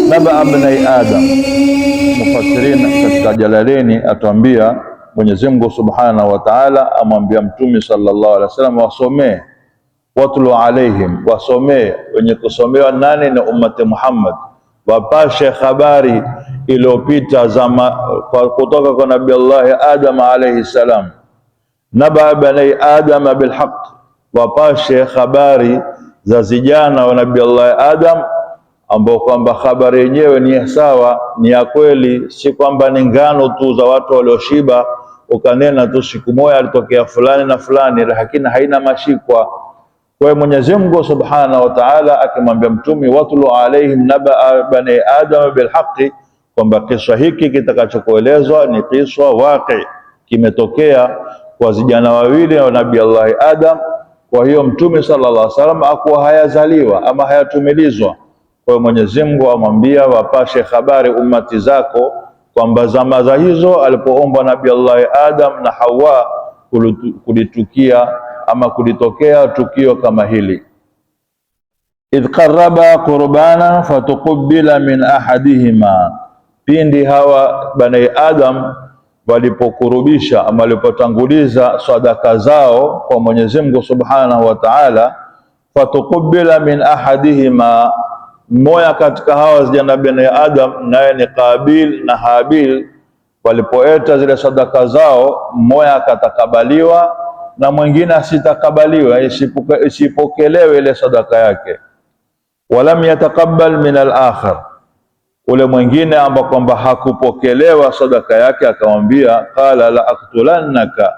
Naba abnai Adam. Mufassirin katika Jalalaini atuambia Mwenyezi Mungu Subhanahu wa Ta'ala amwambia Mtume sallallahu alaihi wasallam wasomee, watlu alaihim, wasomee. Wenye kusomewa nani? Na ummati Muhammad, wapashe habari iliyopita kutoka kwa Nabii Allah Adam alayhi salam. Naba bani Adam bilhaq, wapashe habari za vijana wa Nabii Allah Adam, ambao kwamba habari yenyewe ni sawa, ni ya kweli, si kwamba ni ngano tu za watu walioshiba ukanena tu siku moja alitokea fulani na fulani, lakini haina mashikwa. Kwa Mwenyezi Mungu Subhanahu wa Ta'ala akimwambia Mtume watlu alaihim naba bani Adam bilhaqi, kwamba kisa hiki kitakachokuelezwa ni kisa waqi, kimetokea kwa vijana wawili wa Nabii Allah Adam. Kwa hiyo Mtume sallallahu alaihi wasallam akuwa hayazaliwa ama hayatumilizwa. Kwa hiyo Mwenyezi Mungu amwambia wapashe habari ummati zako kwamba zama za hizo alipoombwa Nabii Allah Adam na Hawa kulitukia ama kulitokea tukio kama hili. Idh qarraba qurbana fatuqbila min ahadihima, pindi hawa bani Adam walipokurubisha ama walipotanguliza sadaka zao kwa Mwenyezi Mungu Subhanahu wa Ta'ala, fatuqbila min ahadihima, mmoja katika hawa vijana bani Adam naye ni Qabil na Habil, walipoeta zile sadaka zao, mmoja akatakabaliwa na mwingine asitakabaliwa, isipokelewe ile sadaka yake. Walam yatakabbal min al-akhar, ule mwingine ambao kwamba hakupokelewa sadaka yake akamwambia, qala la aqtulannaka,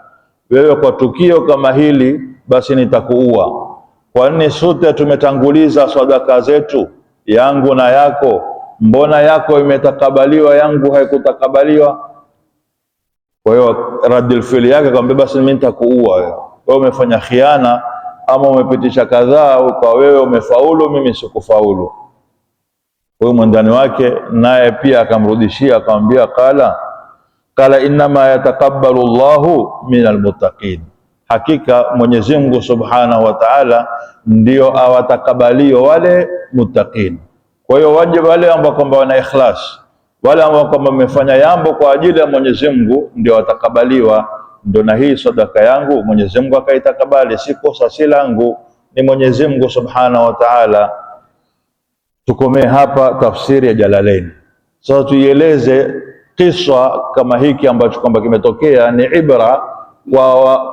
wewe kwa tukio kama hili basi nitakuua. Kwa nini sote tumetanguliza sadaka zetu, yangu na yako? Mbona yako imetakabaliwa, yangu haikutakabaliwa? Kwa hiyo radil fili yake akamwambia, basi mimi nitakuua wewe. Wewe umefanya khiana ama umepitisha kadhaa, ukawa wewe umefaulu, mimi sikufaulu. Huyo mwandani wake naye pia akamrudishia akamwambia, qala innama yatakabbalu Allahu minal muttaqin, hakika Mwenyezi Mungu Subhanahu wa Ta'ala ndio awatakabalio wale muttaqin. Kwa hiyo waje wale ambao kwamba wana ikhlas, wale ambao kwamba wamefanya jambo kwa ajili ya Mwenyezi Mungu ndio watakabaliwa. Ndio na hii sadaka yangu Mwenyezi Mungu akaitakabali, si kosa si langu, ni Mwenyezi Mungu Subhanahu wa Ta'ala. Tukomee hapa tafsiri ya Jalalaini. Sasa tuieleze kisa kama hiki ambacho kwamba kimetokea, ni ibra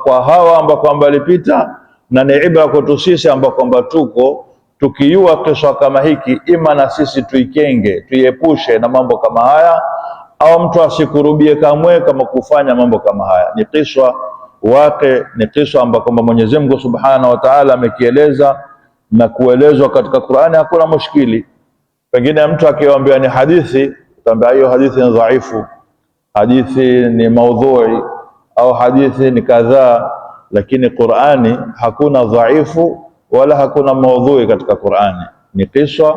kwa hawa ambao kwamba walipita, na ni ibra kwetu sisi ambao kwamba tukijua kisa kama hiki, ima na sisi tuikenge, tuiepushe na mambo kama haya, au mtu asikurubie kamwe kama kufanya mambo kama haya. Ni kisa wake, ni kisa ambao kwamba Mwenyezi Mungu Subhanahu wa Ta'ala amekieleza na kuelezwa katika Qur'ani, hakuna mushkili. Pengine mtu akiwaambia ni hadithi, utaambia hiyo hadithi ni dhaifu, hadithi ni maudhui, au hadithi ni kadhaa. lakini Qur'ani hakuna dhaifu wala hakuna maudhui katika Qur'ani. Ni kisa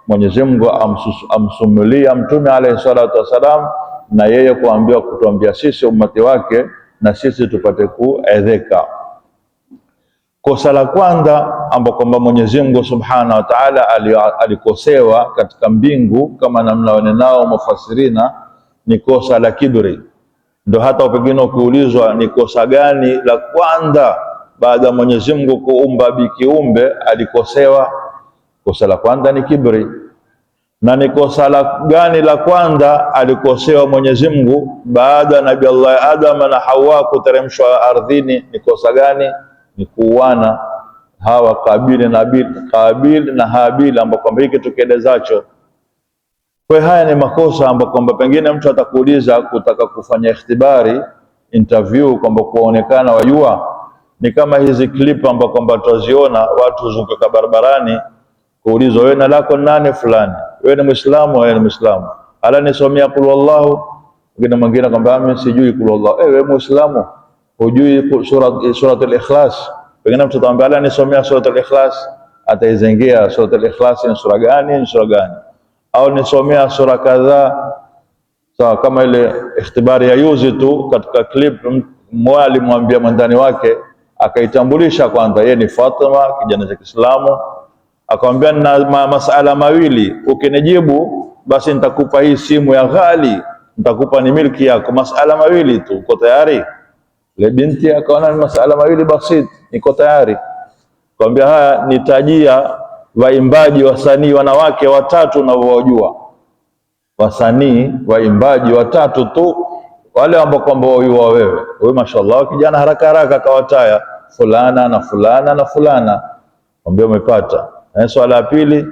Mwenyezi Mungu amsumulia Mtume alayhi salatu wasalam, na yeye kutuambia sisi ummati wake, na sisi tupate kuedheka. Kosa la kwanza ambao kwamba Mwenyezi Mungu Subhanahu wa Ta'ala alikosewa katika mbingu, kama namna wanenao mufassirina, ni kosa la kibri. Ndio hata pengine ukiulizwa ni kosa gani la kwanza baada ya Mwenyezi Mungu kuumba bikiumbe alikosewa, kosa la kwanza ni kibri. Na ni kosa la gani la kwanza alikosewa Mwenyezi Mungu baada ya Nabii Allah Adam na Hawa kuteremshwa ardhini? Ni kosa gani? Ni kuuana hawa Kabil na Habil, ambao kwamba hiki tukielezacho. Kwa haya ni makosa ambao kwamba pengine mtu atakuuliza kutaka kufanya ikhtibari interview, kwamba kuonekana wajua. Ni kama hizi clip ambao kwamba tuziona watu zunguka barabarani, kuulizwa wewe na lako nani fulani, wewe ni Muislamu, wewe ni Muislamu, ala nisomea qul wallahu. Mwingine kwamba mimi sijui qul wallahu. Wewe Muislamu hujui surat al-Ikhlas? Pengine mtu atamwambia ala nisomea surat al-Ikhlas, ataizengia surat al-Ikhlas ni sura gani, ni sura gani, au nisomea sura kadhaa. Sawa, kama ile ikhtibari ya yuzi tu katika clip, mwalimu mwambia mwandani wake, akaitambulisha kwanza yeye ni Fatima, kijana cha Kiislamu, akamwambia na masala mawili, ukinijibu basi nitakupa hii simu ya ghali, nitakupa ni milki yako. Masala mawili tu, uko tayari? Le binti akaona ni masala mawili basit, niko tayari. Akamwambia haya, nitajia waimbaji wasanii wanawake watatu na wajua, wasanii waimbaji watatu tu, wale ambao kwamba wajua wewe. Mashallah, kijana haraka haraka akawataya fulana na fulana na fulana. Akamwambia umepata. Swala la pili,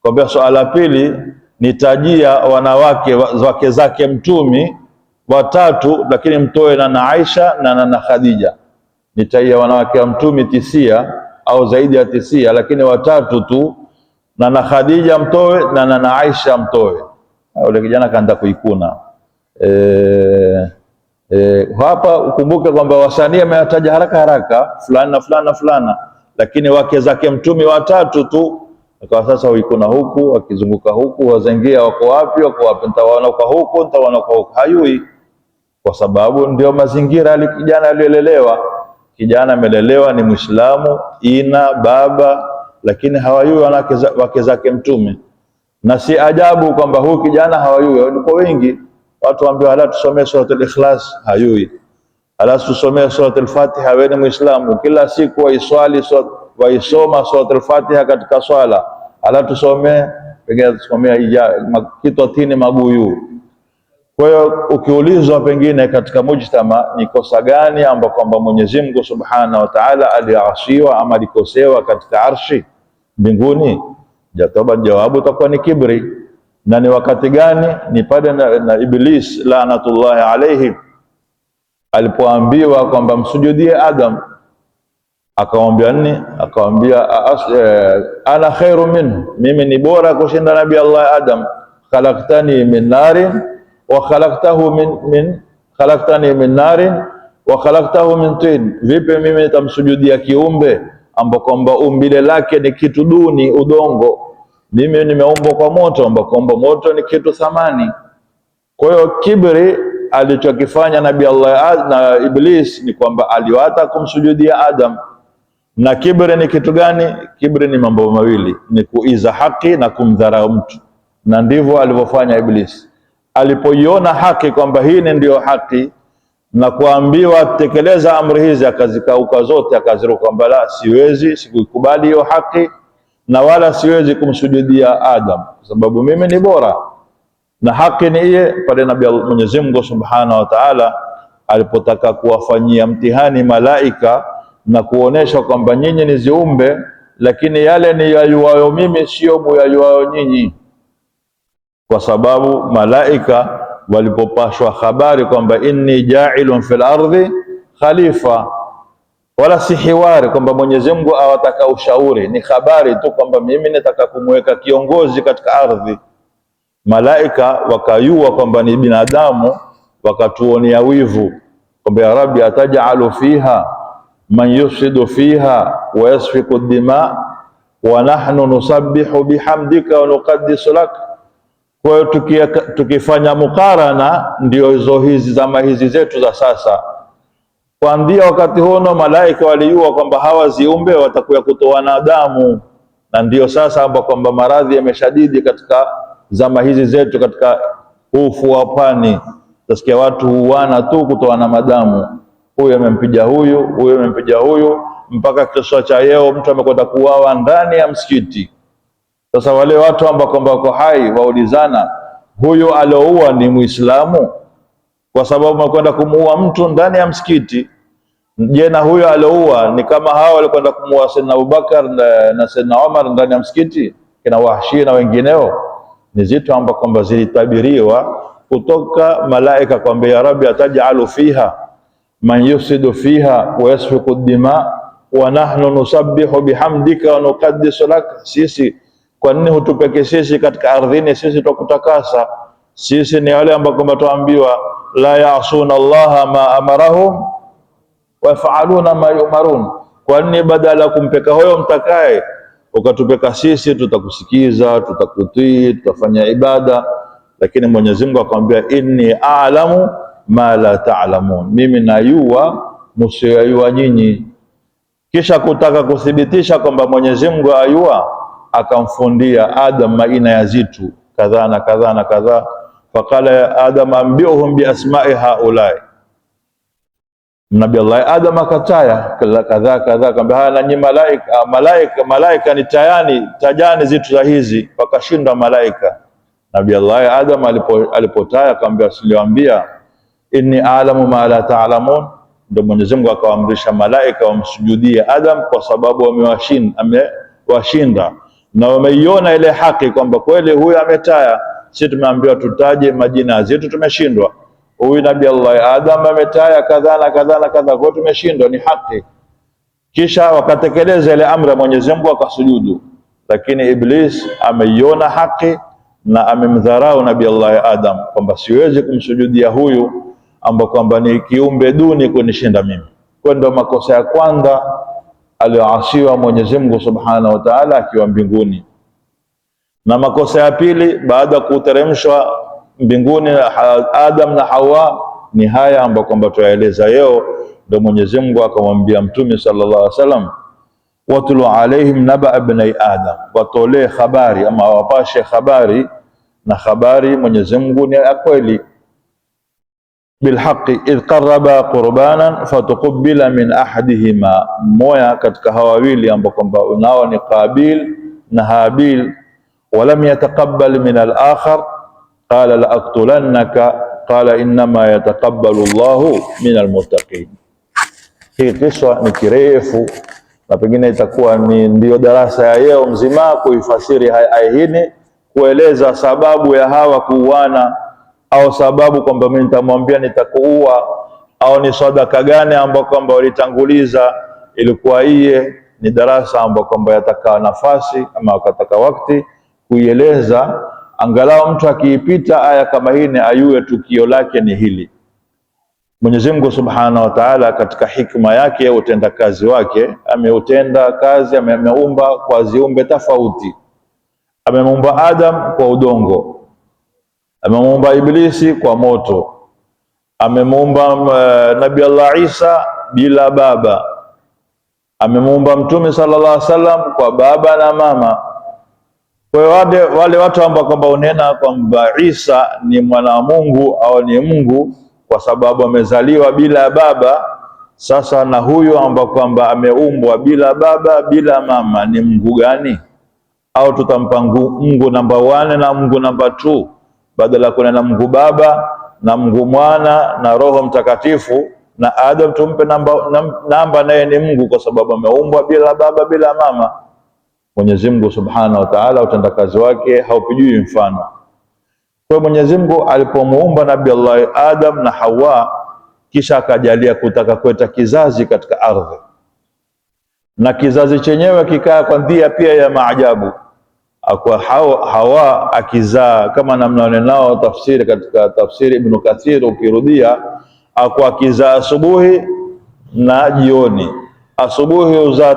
akamwambia swala la pili, nitajia wanawake wake zake Mtumi watatu, lakini mtoe na Aisha na Khadija. Nitajia wanawake wa Mtumi 9 au zaidi ya 9, lakini watatu tu, na Khadija mtoe na Aisha mtoe. Yule kijana kaanza kuikuna. Hapa ukumbuke kwamba wasanii ameyataja haraka haraka fulani na fulani na fulana, lakini wake zake Mtume watatu tu. Kwa sasa uikuna huku, wakizunguka huku, wazengia wako wapi, nitawaona kwa huku, nitawaona kwa huku. Hayui, kwa sababu ndio mazingira kijana aliyolelewa. Kijana amelelewa ni Muislamu, ina baba, lakini hawayui wake zake Mtume. Na si ajabu kwamba huyu kijana hawayui. Walikuwa wengi watu waambiwa hala tusomee surat al-Ikhlas, hayui. Hala tusomee surat al-Fatiha, wewe ni Muislamu, kila siku waisoma surat al-Fatiha katika swala. Hala tusomee pengine tusomea kitotini mabuyu. Kwa hiyo ukiulizwa pengine katika mujtama ni kosa gani ambao kwamba Mwenyezi Mungu Subhanahu wa Ta'ala aliasiwa ama alikosewa katika arshi mbinguni, jawabu itakuwa ni kibri. Na ni wakati gani? Ni pale na Iblis laanatullahi alayhi alipoambiwa kwamba msujudie Adam, akamwambia nini? Akamwambia ana khairu minhu, mimi ni bora kushinda Nabii Allah Adam. Khalaqtani min narin wa khalaqtahu min narin wa khalaqtahu min tin. Vipi mimi nitamsujudia kiumbe ambao kwamba umbile lake ni kitu duni, udongo? Mimi nimeumbwa kwa moto, ambao kwamba moto ni kitu thamani. Kwa hiyo kibri alichokifanya Nabii Allah na Iblis ni kwamba aliwata kumsujudia Adam. Na kibri ni kitu gani? Kibri ni mambo mawili, ni kuiza haki na kumdharau mtu, na ndivyo alivyofanya Iblis. Alipoiona haki kwamba hii ndio haki na kuambiwa tekeleza amri hizi, akazikauka zote, akaziruka kwamba la, siwezi, sikukubali hiyo haki na wala siwezi kumsujudia Adam kwa sababu mimi ni bora na haki ni iye. Pale Nabii Mwenyezi Mungu Subhanahu wa Ta'ala alipotaka kuwafanyia mtihani malaika na kuonesha kwamba nyinyi ni ziumbe, lakini yale ni yayuwayo mimi sio muyayuwayo nyinyi, kwa sababu malaika walipopashwa habari kwamba inni ja'ilun fil ardhi khalifa, wala si hiwari kwamba Mwenyezi Mungu awataka ushauri, ni habari tu kwamba mimi nataka kumweka kiongozi katika ardhi. Malaika wakayua kwamba ni binadamu, wakatuonea wivu kwamba ya Rabbi, atajalu fiha man yufsidu fiha wa yasfiku dima wa nahnu nusabbihu bihamdika wa nuqaddisu lak. Kwa hiyo tukifanya mukarana, ndio hizi zama hizi zetu za sasa. Kuanzia wakati huo malaika walijua kwamba hawa ziumbe watakuya kutoana damu, na ndio sasa hapa kwamba maradhi yameshadidi katika zama hizi zetu. Katika ufu wa pwani utasikia watu huana tu kutoana madamu, huyu amempiga huyu, huyu amempiga huyu, mpaka kesho cha yeo mtu amekwenda kuuawa ndani ya msikiti. Sasa wale watu ambao kwamba wako hai waulizana, huyu alioua ni Muislamu? Kwa sababu amekwenda kumuua mtu ndani ya msikiti. Je, na huyo alioua ni kama hao walikwenda kumuua Sayyidina Abubakar na Sayyidina Umar ndani ya msikiti, kina Wahshi na wengineo? Ni zitu ambao kwamba zilitabiriwa kutoka malaika kwamba ya Rabbi atajalu fiha man yufsidu fiha wa yasfiku dima wa nahnu nusabbihu bihamdika wa nuqaddisu lak. Sisi kwa nini hutupeke sisi katika ardhini? Sisi tukutakasa. Sisi ni wale ambao kwamba tuambiwa la ya'suna Allah ma amarahum wa yaf'aluna ma yumarun. Kwa nini badala kumpeka huyo mtakaye ukatupeka sisi? Tutakusikiza, tutakutii, tutafanya ibada. Lakini Mwenyezi Mungu akamwambia inni a'lamu ma la ta'lamun, mimi najua msiyajua nyinyi. Kisha kutaka kuthibitisha kwamba Mwenyezi Mungu ayua, akamfundia Adam maina ya zitu kadhaa na kadhaa na kadhaa. Faqala ya Adam ambiuhum bi asma'i haulai. Nabii Allah Adam akataya kadhaa kadhaa, kwamba haya nanyi malaika ni tajani zitu za hizi, wakashinda malaika. Nabii Allah Adam alipotaya akamwambia siliwaambia inni a'lamu ma la ta'lamun. Ndio Mwenyezi Mungu akawaamrisha malaika wamsujudie Adam, kwa sababu amewashinda na wameiona ile haki kwamba kweli huyu ametaya. Sisi tumeambiwa tutaje majina zetu, tumeshindwa. Huyu Nabii Allah Adam ametaya kadhaa na kadhaa na kadhaa, kwa tumeshindwa, ni haki. Kisha wakatekeleza ile amri ya Mwenyezi Mungu akasujudu, lakini Iblis ameiona haki na amemdharau Nabii Allah Adam kwamba siwezi kumsujudia huyu ambao kwamba ni kiumbe duni kunishinda mimi. Kwa ndio makosa ya kwanza aliyoasiwa Mwenyezi Mungu Subhanahu wa Ta'ala akiwa mbinguni. Na makosa ya pili baada ya kuteremshwa mbinguni Adam na Hawa ni haya ambayo kwamba tuyaeleza leo. Ndio Mwenyezi Mungu akamwambia Mtume sallallahu alaihi wasallam, watlu alaihim naba ibnai Adam, watolee habari ama wapashe habari, na habari Mwenyezi Mungu ni kweli. Bilhaqi idh qarraba qurbanan fatuqbila min ahadihima, moya katika hawa wawili ambao kwamba unao ni Qabil na Habil, walam yataqabbal min al-akhar qala la aqtulannaka qala innama yataqabbalu Allahu min al-muttaqin. Hii kisa ni kirefu na pengine itakuwa ndio darasa ya leo mzima kuifasiri aya hii, kueleza sababu ya hawa kuuana, au sababu kwamba mimi nitamwambia nitakuua, au ni sadaka gani ambayo kwamba walitanguliza. Ilikuwa iye ni darasa ambayo kwamba yataka nafasi ama wakataka wakati kuieleza, angalau mtu akiipita aya kama hii ni ayue tukio lake ni hili. Mwenyezi Mungu Subhanahu wa Ta'ala katika hikma yake utenda kazi wake ameutenda kazi, ameumba kwa ziumbe tofauti. Amemuumba Adam kwa udongo, amemuumba Iblisi kwa moto, amemuumba Nabii Allah Isa bila baba, amemuumba Mtume sallallahu alaihi wasallam kwa baba na mama. Kwa hiyo wale watu ambao kwamba unena kwamba Isa ni mwana wa Mungu au ni Mungu kwa sababu amezaliwa bila baba, sasa na huyu ambao kwamba ameumbwa bila baba bila mama ni Mungu gani? Au tutampa Mungu namba 1 na Mungu namba 2 badala kuna na Mungu Baba na Mungu Mwana na Roho Mtakatifu, na Adam tumpe namba naye ni Mungu kwa sababu ameumbwa bila baba bila mama. Mwenyezi Mungu Subhanahu wa Ta'ala utendakazi wake haupijui mfano. Kwa Mwenyezi Mungu alipomuumba Nabii Allah Adam na Hawa, kisha akajalia kutaka kuleta kizazi katika ardhi, na kizazi chenyewe kikaa kwa njia pia ya maajabu. Akwa Hawa akizaa kama namna nao tafsiri katika tafsiri Ibn Kathir, ukirudia akwa akizaa asubuhi na jioni, asubuhi huzaa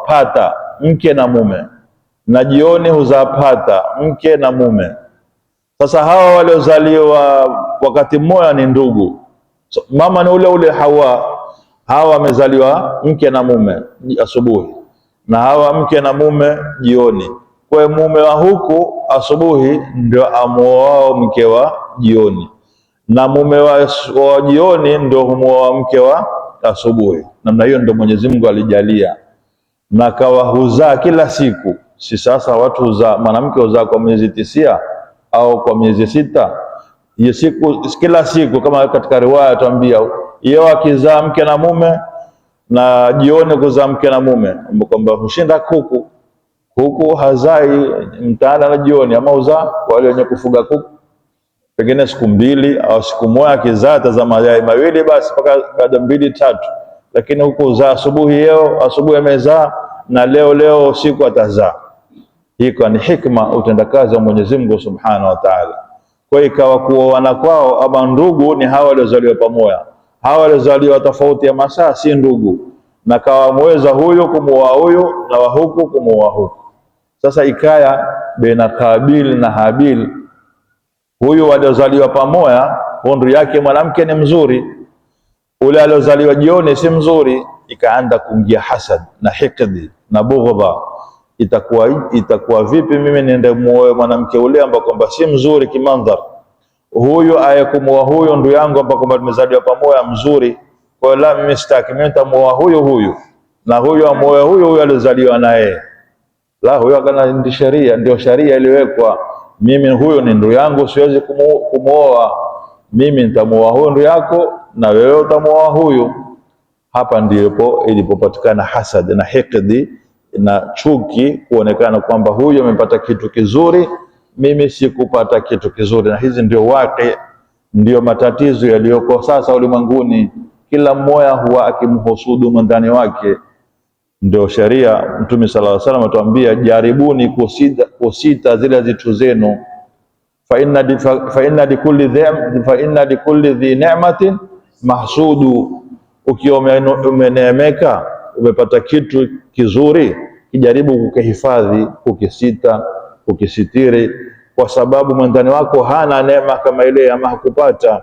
pata mke na mume, na jioni huzaa pata mke na mume. Sasa hawa waliozaliwa wakati mmoja ni ndugu. So, mama ni ule ule Hawa, hawa wamezaliwa mke na mume asubuhi, na hawa mke na mume jioni. Kwa mume wa huku asubuhi ndio amuoao mke wa jioni, na mume wa jioni ndio humuoa mke wa asubuhi. Namna hiyo ndio Mwenyezi Mungu alijalia, na kawa huzaa kila siku. Si sasa watu huzaa, mwanamke huzaa kwa miezi 9 au kwa miezi 6. Hiyo siku kila siku, kama katika riwaya tuambia yeye akizaa mke na mume na jioni kuzaa mke na mume, kwamba hushinda kuku hazai mtaala na jioni, ama uzaa wale wenye kufuga kuku pengine siku 2 au siku moja, akizaa tazama mayai mawili basi mpaka baada 2 3, lakini huku uzaa asubuhi, asubuhi amezaa na leo usiku atazaa. Hiko ni hikma, utendakazi wa Mwenyezi Mungu Subhanahu wa Ta'ala. Kwa ikawa kuoana kwao ama ndugu ni hawa waliozaliwa pamoja. Hawa waliozaliwa tofauti ya masaa si ndugu, na kawa mweza huyu kumuoa huyu na wa huku kumuoa huku. Sasa ikaya baina Kabil na Habil, huyu waliozaliwa pamoja ndugu yake mwanamke ni mzuri, ule aliozaliwa jioni si mzuri. Ikaanza kuingia hasad na hikdi na bughdha. Itakuwa vipi mimi niende muoe mwanamke ule ambao kwamba si mzuri kimandhar, huyu ayekumuoa huyu ndugu yangu ambao kwamba tumezaliwa pamoja mzuri, kwa la mimi sitaki, mimi nitamuoa huyu na huyu amuoe huyu alizaliwa naye. La, huyo kana ndi sheria, ndio sheria iliwekwa. Mimi huyu ni ndugu yangu, siwezi kumuoa. Mimi nitamuoa huyu ndugu yako na wewe utamuoa huyu. Hapa ndipo ilipopatikana hasad na hikdi na chuki, kuonekana kwamba huyu amepata kitu kizuri, mimi sikupata kitu kizuri. Na hizi ndio ndio matatizo yaliyoko sasa ulimwenguni. Kila mmoja huwa akimhusudu mwandani wake. Ndio sheria Mtume sallallahu alaihi wasallam atuambia, jaribuni kusita zile zitu zenu, fa inna likulli dhi ni'matin mahsudu. Ukiwa umeneemeka, umepata kitu kizuri, kijaribu kukihifadhi, kukisitiri, kwa sababu mwandani wako hana neema kama ile ama hakupata.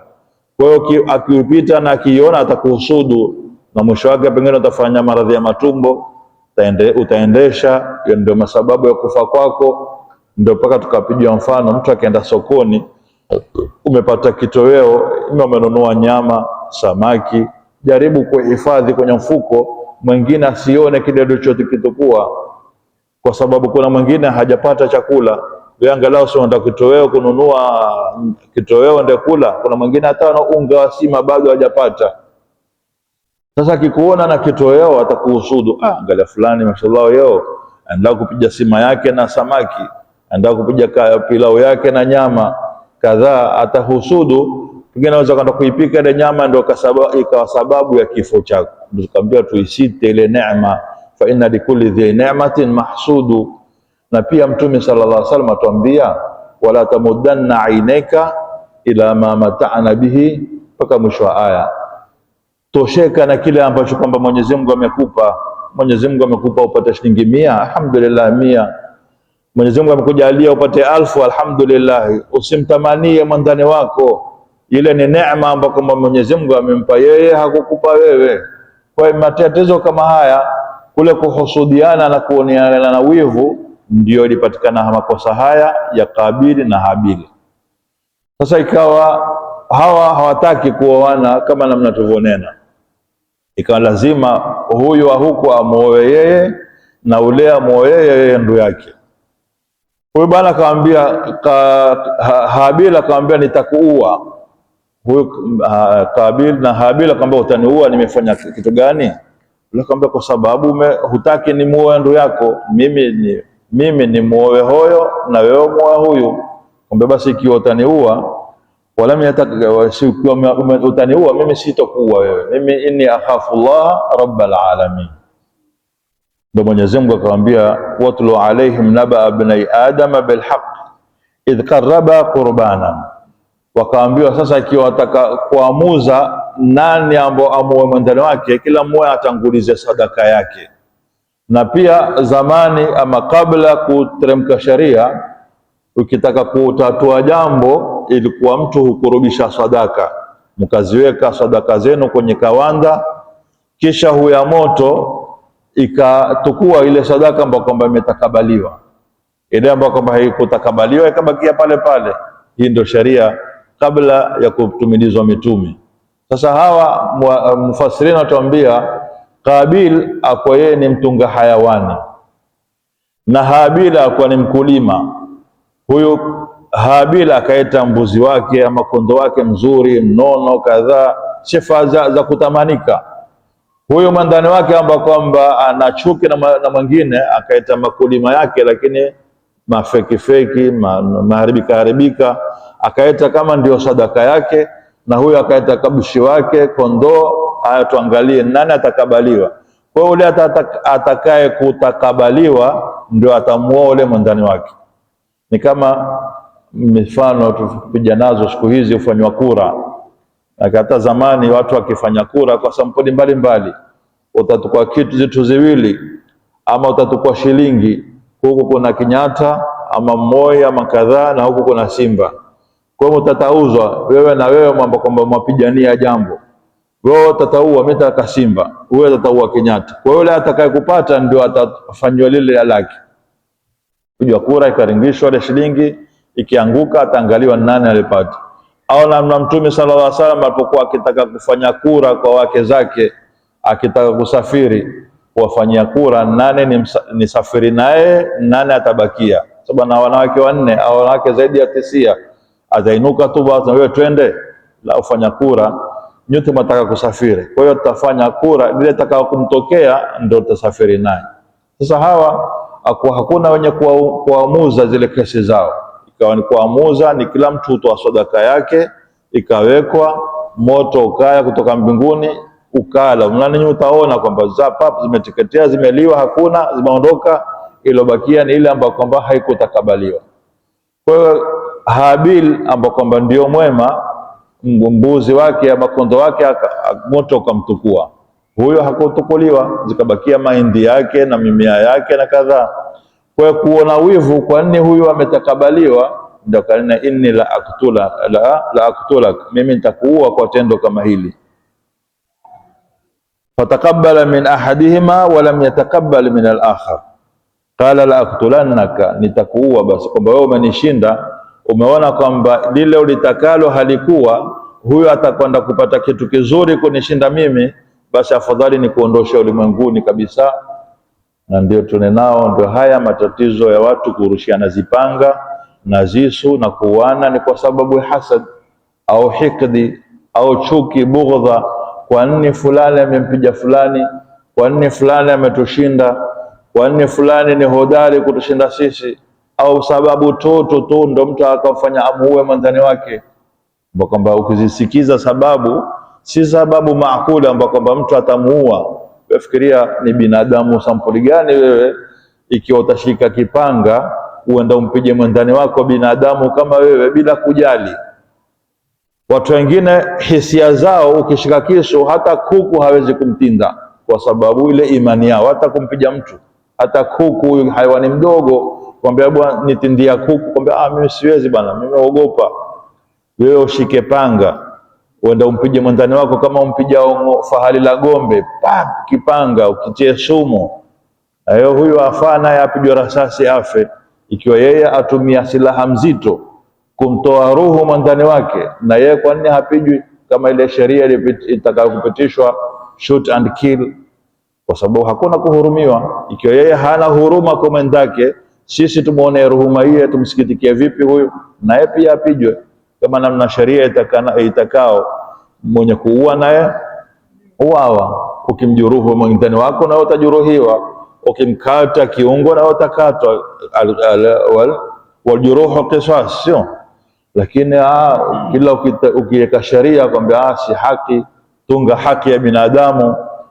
Kwa hiyo akipita na akiona atakuhusudu, na mwisho wake pengine utafanya maradhi ya matumbo, utaendesha. Hiyo ndio masababu ya kufa kwako. Ndio mpaka tukapiga mfano, mtu akienda sokoni, umepata kitoweo, umenunua nyama, samaki, jaribu kuhifadhi kwenye mfuko, mwingine asione kile chote kitakuwa, kwa sababu kuna mwingine hajapata chakula. Wewe angalau sio unataka kitoweo, kununua kitoweo ndio kula. Kuna mwingine hata na unga wa sima bado hajapata. Sasa akikuona na kitoweo atakuhusudu, angalia fulani mashallah, yeo anataka kupiga sima yake na samaki, anataka kupiga pilau yake na nyama kadhaa, atahusudu. Pengine anaweza kwenda kuipika ile nyama, ndio ikawa sababu ya kifo chako. Ndio tukamwambia tuisite ile neema, fa inna likulli dhi ni'matin mahsudu. Na pia Mtume sallallahu alaihi wasallam atuambia, wala tamuddanna ainaka ila ma mata'na bihi, mpaka mwisho wa aya. Tosheka na kile ambacho kwamba Mwenyezi Mungu amekupa. Mwenyezi Mungu amekupa upate shilingi 100, alhamdulillah 100. Mwenyezi Mungu amekujalia upate 1000, alhamdulillah. Usimtamanie mwandani wako, ile ni neema ambayo kwamba Mwenyezi Mungu amempa yeye, hakukupa wewe. Kwa matatizo kama haya, kule kuhusudiana na kuoneana na wivu, ndio ilipatikana makosa haya ya Kabili na Habili. Sasa ikawa hawa hawataki kuoana kama namna tulivyonena, ikawa lazima huyu wa huku amuoe yeye na ule amuoe yeye ndugu yake. Huyu bwana akamwambia, Habili akamwambia nitakuua. Huyu Kabil na Habil akamwambia utaniua, nimefanya kitu gani? Yule akamwambia kwa sababu hutaki ni muoe ndugu yako, mimi ni muoe huyo na wewe muoe huyu. Akamwambia basi ikiwa utaniua, wala mimi utaniua, mimi sitakuua wewe, mimi inni akhafullah rabbal alamin. Ndio Mwenyezi Mungu akamwambia, watlu alaihim naba ibnai adama bilhaq idh qarraba qurbanan. Wakaambiwa sasa, ikiwa wataka kuamuza nani ambao amuoe mwandani wake, kila mmoja atangulize sadaka yake. Na pia zamani ama kabla kuteremka sharia, ukitaka kutatua jambo ilikuwa mtu hukurubisha sadaka, mkaziweka sadaka zenu kwenye kawanda, kisha huya moto ikatukua ile sadaka ambayo kwamba imetakabaliwa, ile ambayo kwamba haikutakabaliwa ikabakia pale pale. Hii ndio sharia kabla ya kutumilizwa mitume. Sasa hawa mufassirina watuambia Kabil akwa yeye ni mtunga hayawani na Habil akwa ni mkulima. Huyu Habil akaita mbuzi wake ama kondo wake mzuri mnono kadhaa, sifa za kutamanika. Huyu mwandani wake ambao kwamba ana chuki na mwingine akaita makulima yake, lakini mafeki maharibika akaita kama ndio sadaka yake, na huyu akaita kabushi wake kondoo. Haya, tuangalie nani atakabaliwa. Kwa hiyo ule atakaye kutakabaliwa ndio atamuoa ule mwandani wake. Ni kama mifano tupiga nazo siku hizi, hufanywa kura. Hata zamani watu wakifanya kura kwa sampuli mbalimbali, utatukua vitu ziwili ama utatukua shilingi, huku kuna Kenyatta ama Moi ama kadhaa, na huku kuna Simba. Kwa hiyo utatauzwa wewe na wewe mambo kwamba mwapigania jambo, wewe utataua mimi nataka Simba, wewe utataua Kenyatta. Kwa hiyo yule atakayekupata ndio atafanywa lile lake. Kujua kura ikaringishwa ile shilingi, ikianguka ataangaliwa nani alipata. Au na Mtume sallallahu alaihi wasallam alipokuwa akitaka kufanya kura kwa wake zake, akitaka kusafiri, kuwafanyia kura nane ni safiri naye, nane atabakia. Sababu na wanawake wanne au wanawake zaidi ya 9, atainuka tu basi wewe twende la ufanya kura, nyote mtaka kusafiri. Kwa hiyo tutafanya kura ile itakao kumtokea ndio tutasafiri naye. Sasa hawa hakuna wenye kuamuza zile kesi zao, ikawa ni kuamuza ni kila mtu hutoa sadaka yake, ikawekwa moto ukaya kutoka mbinguni ukala. Mnani utaona kwamba zapap zimeteketea, zimeliwa, hakuna zimeondoka, ilobakia ni ile ambayo kwamba haikutakabaliwa. Kwa hiyo Habil ambaye kwamba ndio mwema, mbuzi wake ama kondo wake moto ukamtukua, huyo hakutukuliwa, zikabakia mahindi yake na mimea yake na kadhaa. Kwa kuona wivu, kwa nini huyu ametakabaliwa, ndio kanena inni la aktulak, mimi nitakuua kwa tendo kama hili. Fatakabbala min ahadihima wa lam yatakabbal min al-akhar, qala la aktulannaka, nitakuua. Basi kwamba wewe umenishinda, umeona kwamba lile ulitakalo halikuwa, huyo atakwenda kupata kitu kizuri kunishinda mimi, basi afadhali ni kuondosha ulimwenguni kabisa. Na ndio tunenao, ndio haya matatizo ya watu kurushiana zipanga na zisu na kuuana, ni kwa sababu ya hasad au hikdi au chuki, bughdha. Kwa nini fulani amempiga fulani? Kwa nini fulani ametushinda? Kwa nini fulani ni hodari kutushinda sisi? Au sababu tu ndio mtu akafanya amuue mwandani wake, kwamba ukizisikiza sababu si sababu maakula, ambapo kwamba mtu atamuua. Fikiria ni binadamu sampuli gani wewe, ikiwa utashika kipanga uenda umpige mwandani wako binadamu kama wewe bila kujali. Watu wengine hisia zao, ukishika kisu hata kuku hawezi kumtinda kwa sababu ile imani yao, hata kumpiga mtu, hata kuku hayawani mdogo, kwambia bwana nitindia kuku, kwambia mimi siwezi bwana, mimi naogopa. Wewe ushike panga uenda umpige mwandani wako kama umpija fahali la gombe, kipanga ukitie sumu, ayo huyu afaa naye apigwe rasasi afe. Ikiwa yeye atumia silaha mzito kumtoa roho mwandani wake, na yeye kwa nini hapigwi kama ile sheria itakayopitishwa shoot and kill? Kwa sababu hakuna kuhurumiwa. Ikiwa yeye hana huruma kwa mwenzake, sisi tumuone huruma hii, tumsikitikie vipi huyu? Na yeye pia apigwe kama namna sheria itakao. Mwenye kuua naye uawa, ukimjuruhu mwandani wako na utajuruhiwa, ukimkata kiungo na utakatwa. Waljuruhu qisas, sio? Lakini kila ukiweka sheria kwamba si haki, tunga haki ya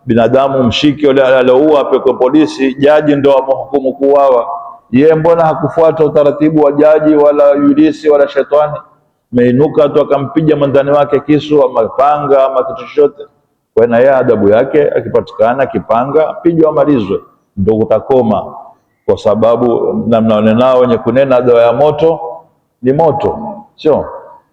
binadamu mshike yule aliyeua, apeleke polisi, jaji ndio amhukumu kuuawa. Yeye mbona hakufuata utaratibu wa jaji wala yulisi wala shetani? meinuka tu akampiga mwandani wake kisu ama panga ama kitu chochote, kwa na yeye adabu yake, akipatikana kipanga pigwa amalizwe, ndio kutakoma. Kwa sababu namna nao wenye kunena dawa ya moto ni moto, sio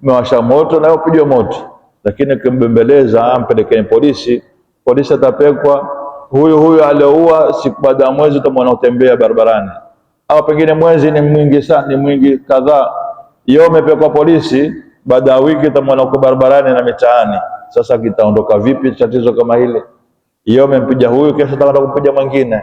umewasha moto na upigwe moto. Lakini kimbembeleza ampelekeni polisi, polisi atapekwa huyu alioua, siku baada ya mwezi utamwona utembea barabarani, au pengine mwezi ni mwingi sana, ni mwingi kadhaa, yeye umepekwa polisi, baada ya wiki utamwona uko barabarani na mitaani. Sasa kitaondoka vipi tatizo kama hili? Yeye umempiga huyu, kesho atakwenda kumpiga mwingine,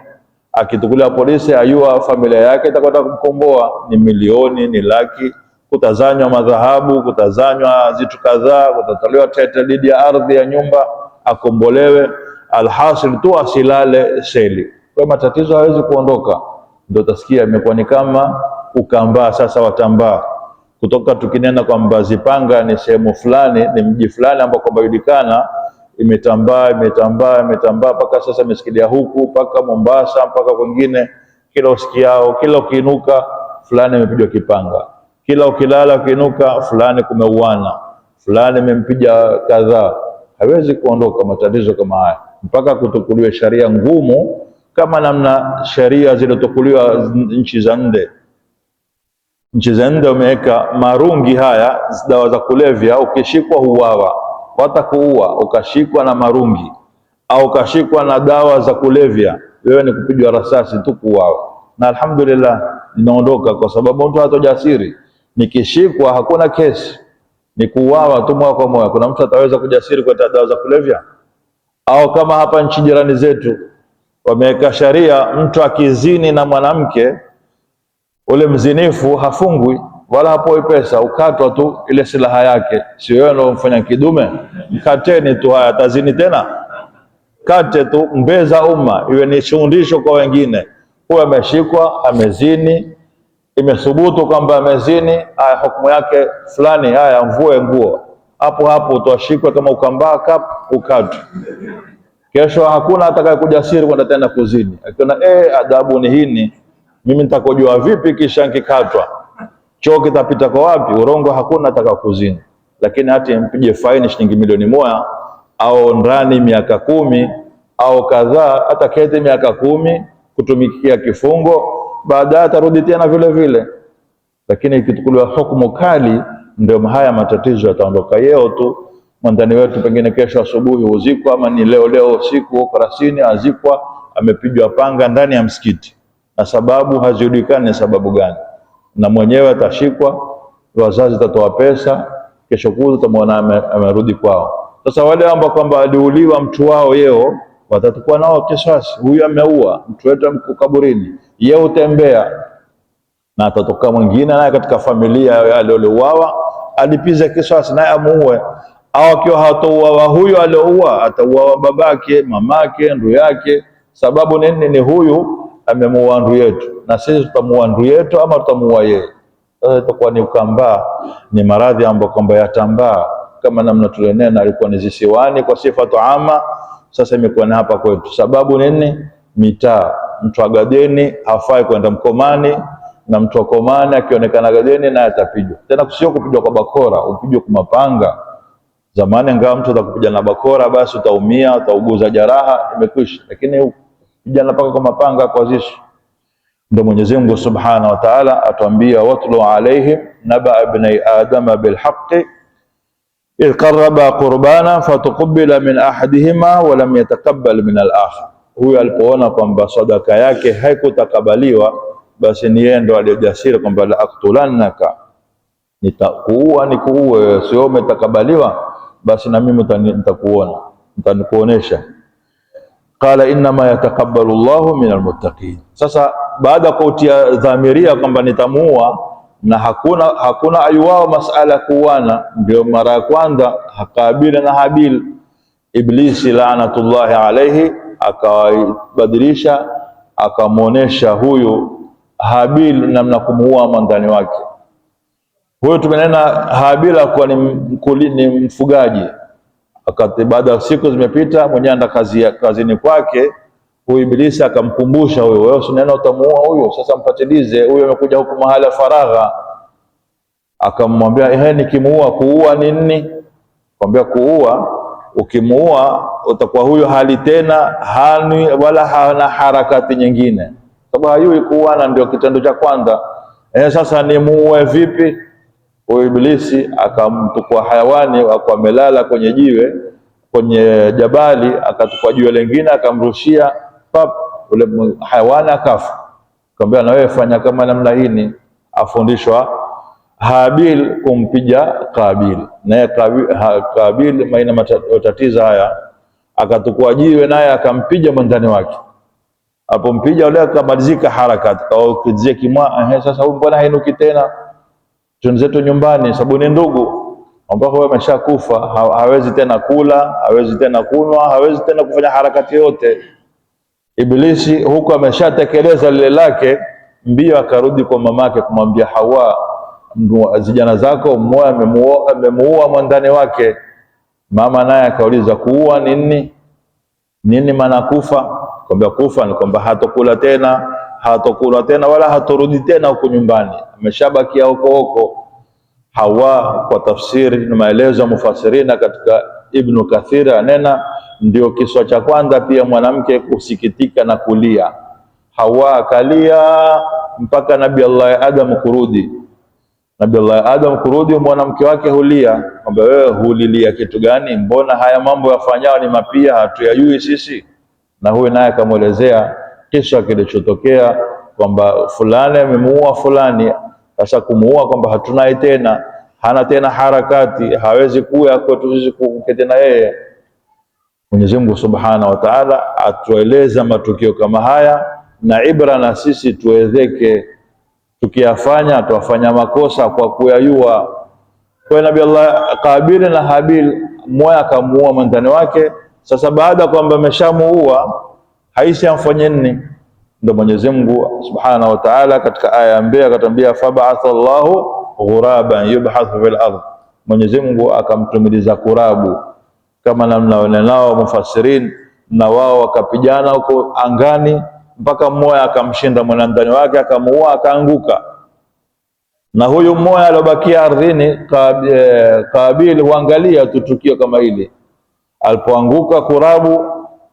akitukulia polisi ayua familia yake itakwenda kumkomboa, ni milioni, ni laki, kutazanywa madhahabu, kutazanywa zitu kadhaa, kutatolewa tete dhidi ya ardhi ya nyumba akombolewe, alhasil tu asilale seli. Kwa matatizo hawezi kuondoka. Ndio tasikia imekuwa ni kama ukambaa. Sasa watambaa kutoka tukinena kwamba Zipanga ni sehemu fulani, ni mji fulani ambao kwamba yulikana, imetambaa mpaka sasa imesikilia huku mpaka Mombasa mpaka kwingine. Kila usikiao, kila ukiinuka fulani amepigwa kipanga, kila ukilala ukiinuka fulani kumeuana, fulani imempiga kadhaa. Hawezi kuondoka matatizo kama haya mpaka kutukuliwe sharia ngumu, kama namna sharia zilizotukuliwa nchi za nje. Nchi za nje wameweka marungi haya, dawa za kulevya, ukishikwa huwawa, watakuua ukashikwa na marungi, au ukashikwa na dawa za kulevya, wewe ni kupigwa rasasi tu kuuawa. Na alhamdulillah inaondoka, kwa sababu mtu hatojasiri. Nikishikwa hakuna kesi, ni kuuawa tu moja kwa moja. Kuna mtu ataweza kujasiri kwa dawa za kulevya? Au kama hapa nchi jirani zetu wameweka sharia, mtu akizini na mwanamke, ule mzinifu hafungwi wala hapoi pesa, ukatwa tu ile silaha yake. Si wewe ndio mfanya kidume? Mkateni tu, haya tazini tena, kate tu, mbeza umma, iwe ni fundisho kwa wengine. Huyo ameshikwa amezini, imethubutu kwamba amezini, haya hukumu yake fulani, haya mvue nguo, hapo hapo utashikwa kama ukambaa ukatwa. Kesho hakuna atakayekujasiri kwenda tena kuzini, akiona adabu ni hini, mimi nitakojua vipi kisha nikikatwa? Choo kitapita kwa wapi? Urongo hakuna atakayekuzini. Lakini hata mpige faini shilingi milioni 1 au ndani miaka 10 au kadhaa, hata kete miaka 10 kutumikia kifungo, baadaye atarudi tena vile vile. Lakini ikitukuliwa hukumu kali, ndio haya matatizo yataondoka. Yeo tu mwandani wetu pengine kesho asubuhi uzikwa, ama ni leo usiku Kurasini azikwa, amepigwa panga ndani ya msikiti, na sababu hazijulikani sababu gani, na mwenyewe atashikwa, wazazi tatoa pesa, kesho kutu tamwona amerudi kwao. Sasa wale ambao kwamba aliuliwa mtu wao yeo, watatukua nao kisasi. Huyu ameua mtu wetu, mko kaburini, yeye utembea na atatoka mwingine naye katika familia yale waliouawa alipiza kisasi naye amuue. Au akiwa hatauawa huyu alioua, atauawa babake, mamake, ndugu yake. Sababu nini? Ni huyu amemuua ndugu yetu, na sisi tutamuua ndugu yetu ama tutamuua yeye. Sasa itakuwa ni ukambaa, ni maradhi ambayo kwamba yatambaa, kama namna tulionena alikuwa ni zisiwani kwa sifa ama, sasa imekuwa ni hapa kwetu. Sababu nini? Mitaa. Mtu wa Gadeni hafai kwenda Mkomani, na mtu wa Komani akionekana Gadeni naye atapigwa. Tena sio kupigwa kwa bakora, upigwe kwa mapanga. Zamani ngawa mtu atakupiga na bakora basi utaumia, utauguza jeraha, imekwisha. Lakini kijana paka kwa mapanga kwa zishi. Ndio Mwenyezi Mungu Subhanahu wa Ta'ala atuambia, watlu alaihim naba ibni adama bilhaqqi idh qarraba qurbana fatuqbila min ahadihima wa lam yataqabbal min al-akhar. Huyu alipoona kwamba sadaka yake haikutakabaliwa, basi ni yeye ndo aliyojasiri kwamba la aqtulannaka, nitakuua nikuue, sio umetakabaliwa, basi na mimi nitakuona, nitakuonesha. Qala innama yataqabbalu Allahu min almuttaqin. Sasa baada kutia dhamiria kwamba nitamuua, na hakuna ayuwao masala kuwana, ndio mara ya kwanza Habil na Habil, Iblisi laanatullahi alayhi akawabadilisha, akamuonesha huyu Habil namna kumuua mandani wake. Huyu tumenena Habil akuwa ni mfugaji. Wakati baada ya siku zimepita, mwenye anda kazini kwake, huyu Iblisi akamkumbusha huyo, wewe usinena utamuua huyo, sasa mpatilize huyo, amekuja huku mahali faragha. Akamwambia nikimuua, kuua ni nini? Akamwambia kuua, ukimuua utakuwa huyo hali tena hani wala hana harakati nyingine, sababu hayui kuuana, ndio kitendo cha kwanza. Sasa nimuue vipi? Huyo Ibilisi akamtukua hayawani, akawa amelala kwenye jiwe kwenye jabali, akatukua jiwe lingine akamrushia, pap, ule hayawani akafa. Akamwambia na wewe fanya kama namna hii. Afundishwa Habil kumpija Kabil, naye Kabil maina matatizo haya, akatukua jiwe naye akampija mwandani wake. Hapo mpija yule akamalizika harakati, kaukizia kimwa, sasa huyu mbona hainuki tena, tunzetu nyumbani, sababu ni ndugu ambao huyo ameshakufa, hawezi tena kula, hawezi tena kunwa, hawezi tena kufanya harakati yote. Ibilisi huko ameshatekeleza lile lake, mbio akarudi kwa mamake kumwambia Hawa, zijana zako mmoja amemuua mwandani wake. Mama naye akauliza kuua nini? Nini maana kufa? Kwamba kufa ni kwamba hatokula tena wala hatorudi tena huko nyumbani, ameshabakia huko. Hawa kwa tafsiri na maelezo ya mufassirina katika Ibn Kathir anena ndio kiswa cha kwanza pia mwanamke kusikitika na kulia. Hawa akalia mpaka Nabii Allah Adam kurudi. Nabii Allah Adam kurudi, mwanamke wake hulia, kwamba wewe hulilia kitu gani? Mbona haya mambo yafanyao ni mapia, hatuyajui sisi? Na huyu naye akamuelezea kisha kilichotokea kwamba fulani amemuua fulani. Sasa kumuua kwamba hatunaye tena, hana tena harakati, hawezi kuya kwetu sisi kuketi na yeye. Mwenyezi Mungu Subhanahu wa Ta'ala atueleza matukio kama haya na ibra, na sisi tuwezeke tukiyafanya tuwafanya makosa kwa kuyayua. Kwa Nabii Allah Kabil na Habil, mmoja akamuua mwandani wake. Sasa baada kwamba ameshamuua, haisi amfanye nini? Ndio Mwenyezi Mungu Subhanahu wa Ta'ala katika aya mbili akatambia fab'atha Allahu ghuraban yubhathu fil ardh, Mwenyezi Mungu akamtumiliza kurabu kama namna nao mufassirin, na wao wakapigana huko angani mpaka mmoja akamshinda mwanandani wake, akamuua, akaanguka. Na huyu mmoja aliyobakia ardhini, Kabil, huangalia tu tukio kama hili. Alipoanguka kurabu,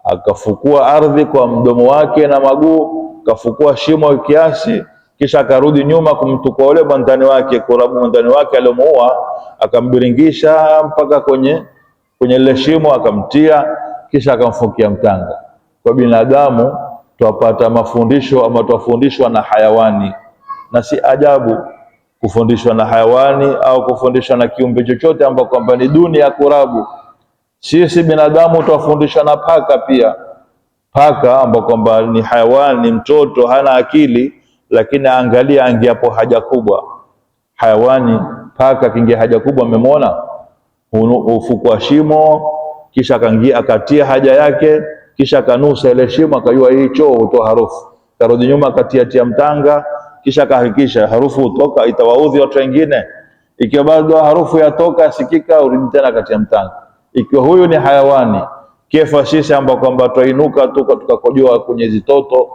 akafukua ardhi kwa mdomo wake na maguu, kafukua shimo kiasi, kisha akarudi nyuma kumtukua ule mwandani wake, kurabu mwandani wake aliyomuua, akambiringisha mpaka kwenye ile shimo, akamtia, kisha akamfukia mtanga. Kwa binadamu twapata mafundisho ama twafundishwa na hayawani, na si ajabu kufundishwa na hayawani au kufundishwa na kiumbe chochote ambao kwamba ni duni ya kurabu. Sisi binadamu twafundishwa na paka pia. Paka ambao kwamba ni hayawani, ni mtoto, hana akili, lakini angalia angiapo haja kubwa. Hayawani, paka kingia haja kubwa, amemwona ufukua shimo, kisha akaingia akatia haja yake, kisha kanusa ile shimo, akajua hii choo hutoa harufu, karudi nyuma akatia mtanga, kisha kahakikisha harufu utoka, itawaudhi watu wengine. Ikiwa bado harufu yatoka sikika, urudi tena katia mtanga. Ikiwa huyu ni hayawani, kefa sisi ambao kwamba twainuka tukakojoa kwenye zitoto,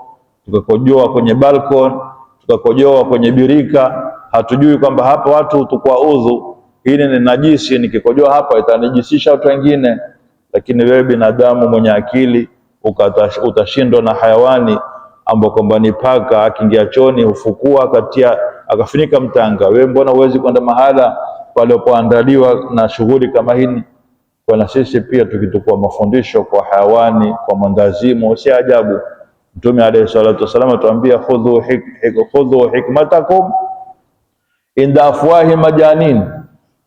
tukakojoa kwenye balkon, tukakojoa kwenye birika, hatujui kwamba hapa watu tukwa udhu, hili ni najisi, nikikojoa hapa itanijisisha watu wengine. Lakini wewe binadamu mwenye akili utashindwa na hayawani ambao kwamba ni paka, akiingia choni hufukua akatia akafunika mtanga. Wewe mbona huwezi kwenda mahala palipoandaliwa na shughuli kama hii? Kwa sisi pia tukitukua mafundisho kwa hayawani, kwa mandazimu, si ajabu Mtume alayhi salatu wasallam atuambia khudhu hikmatakum inda afwahi majanin.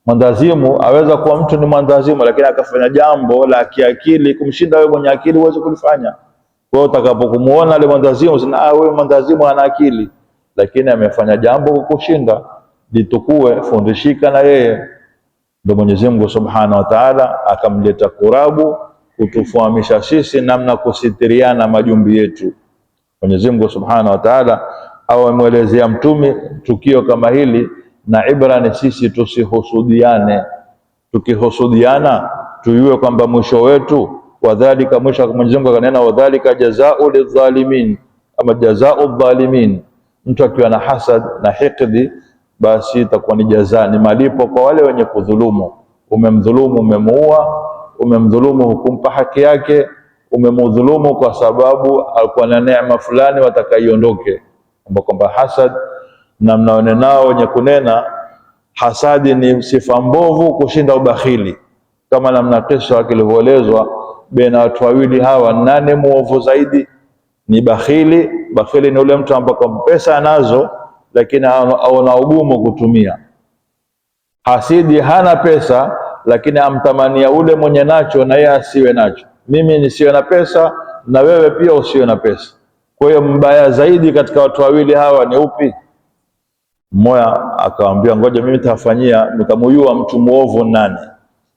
Mwandazimu aweza kuwa mtu ni mwandazimu, lakini akafanya jambo la kiakili kumshinda wewe mwenye akili uweze kulifanya. Kwa hiyo utakapokumuona yule mwandazimu usina wewe mwandazimu ana akili, lakini amefanya jambo kukushinda, litukue, fundishika na yeye. Ndio Mwenyezi Mungu Subhanahu wa Ta'ala akamleta kurabu kutufahamisha sisi namna kusitiriana majumbi yetu. Mwenyezi Mungu Subhanahu wa Ta'ala au ameelezea mtume tukio kama hili, na ibra ni sisi tusihusudiane. Tukihusudiana tuyue kwamba mwisho wetu, wadhalika, mwisho Mwenyezi Mungu akanena wadhalika jazaa'u lidh-dhalimin, ama jazaa'u dhalimin. Mtu akiwa na hasad na hikdi basi itakuwa ni jaza, ni malipo kwa wale wenye kudhulumu. Umemdhulumu, umemuua, umemdhulumu hukumpa haki yake, umemdhulumu kwa sababu alikuwa na neema fulani watakaiondoke. Kwamba hasad, na mnaone nao wenye kunena hasadi ni sifa mbovu kushinda ubakhili, kama namna kisa kilivyoelezwa baina watu wawili hawa, nani muovu zaidi? Ni bakhili. Bakhili ni ule mtu ambaye pesa anazo lakini ana ugumu kutumia. Hasidi hana pesa lakini amtamania ule mwenye nacho na yeye asiwe nacho. Mimi nisiwe na pesa na wewe pia usiwe na pesa. Kwa hiyo mbaya zaidi katika watu wawili hawa ni upi? Mmoja akamwambia ngoja mimi nitafanyia, nikamjua mtu muovu nani.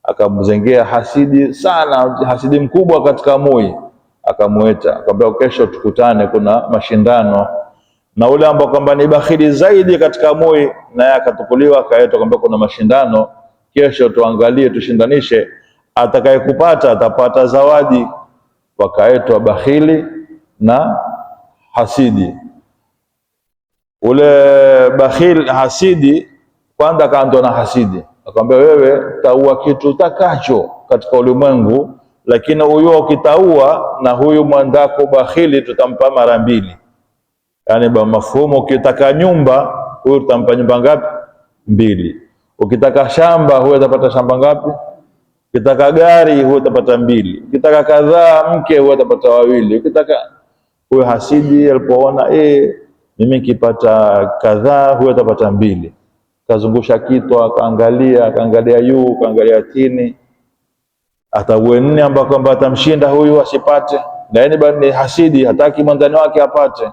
Akamzengea hasidi sana, hasidi mkubwa katika moyo. Akamwita akamwambia kesho tukutane, kuna mashindano. Na ule ambao kwamba ni bakhili zaidi katika moyo, naye akatukuliwa akaitwa, akamwambia kuna mashindano kesho, tuangalie tushindanishe, atakayekupata atapata zawadi. Wakaitwa bakhili na hasidi. Ule bakhil hasidi kwanza kaanza na hasidi, akamwambia wewe taua kitu utakacho katika ulimwengu, lakini huyo ukitaua na huyu mwandako bakhili tutampa mara mbili. Yani mafhumu, ukitaka nyumba huyu tutampa nyumba ngapi? Mbili. Ukitaka shamba huyu atapata shamba ngapi? Ukitaka gari huyu atapata mbili. Ukitaka kadhaa mke huyu atapata wawili. Ukitaka huyu hasidi alipoona mimi nikipata kadhaa huyu atapata mbili, kazungusha kitwa, akaangalia juu, akaangalia chini, ataue nne ambao kwamba atamshinda huyu asipate. Na yani bali hasidi hataki mwandani wake apate,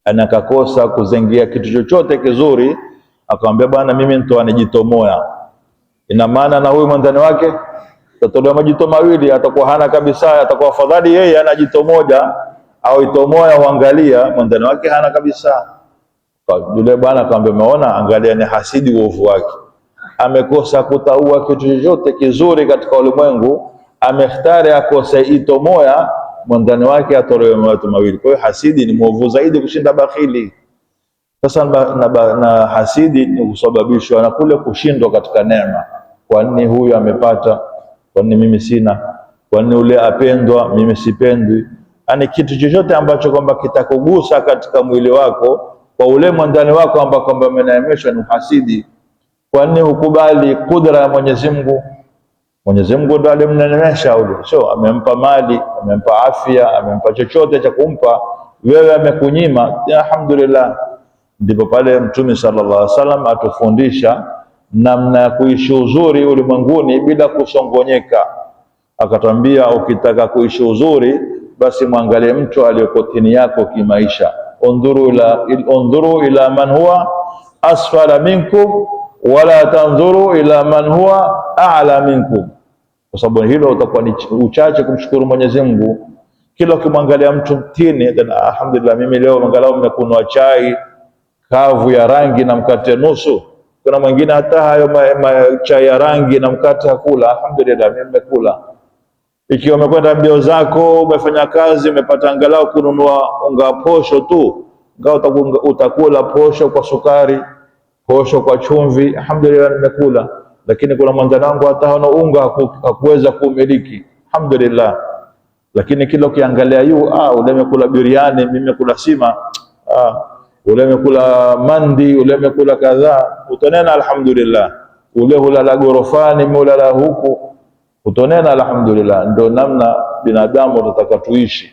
anakakosa kuzengia kitu chochote kizuri. Akamwambia bwana, mimi nitoa jito moja. Ina maana na huyu mwandani wake tatolewa majito mawili, atakuwa hana kabisa, atakuwa afadhali yeye ana jito moja au ito moja, uangalia mwandani wake hana kabisa. Yule bwana akamwambia umeona, angalia ni hasidi uovu wake, amekosa kutaua kitu chochote kizuri katika ulimwengu, amekhtari akose ito moja, mwandani wake atolewe watu mawili. Kwa hiyo hasidi ni mwovu zaidi kushinda bakhili. Sasa na hasidi ni kusababishwa na kule kushindwa katika neema. Kwa nini huyu amepata, kwa nini mimi sina? Kwa nini ule apendwa, mimi sipendwi? Ani kitu chochote ambacho kwamba kitakugusa katika mwili wako kwa ule mwandani wako ambao kwamba ameneemeshwa ni hasidi. Kwa nini hukubali kudra ya Mwenyezi Mungu? Mwenyezi Mungu ndiye alimneemesha ule, sio amempa mali, amempa afya, amempa chochote cha kumpa, wewe amekunyima. Alhamdulillah. Ndipo pale Mtume sallallahu alaihi wasallam atufundisha namna ya kuishi uzuri ulimwenguni bila kusongonyeka. Akatwambia ukitaka kuishi uzuri basi mwangalie mtu aliyeko chini yako kimaisha. Undhuru ila man huwa asfala minkum wala tanzuru ila man huwa a'la minkum. Kwa sababu hilo utakuwa ni uchache kumshukuru Mwenyezi Mungu. Kila ukimwangalia mtu mtini, alhamdulillah, mimi leo angalau nimekunywa chai kavu ya rangi na mkate nusu. Kuna mwingine hata hayo chai ya rangi na mkate hakula. Alhamdulillah, mimi nimekula. Ikiwa umekwenda mbio zako, umefanya kazi, umepata angalau kununua unga posho tu, utakula posho kwa sukari, posho kwa chumvi, alhamdulillah nimekula. Lakini kuna mwandani wangu hata hana unga hakuweza kumiliki, alhamdulillah. Lakini kila ukiangalia ule amekula biriani, mimi nimekula sima, ule amekula mandi, ule amekula kadhaa, utanena alhamdulillah. Ule hulala gorofani, mimi hulala huku, utonena alhamdulillah. Ndio namna binadamu tutataka tuishi.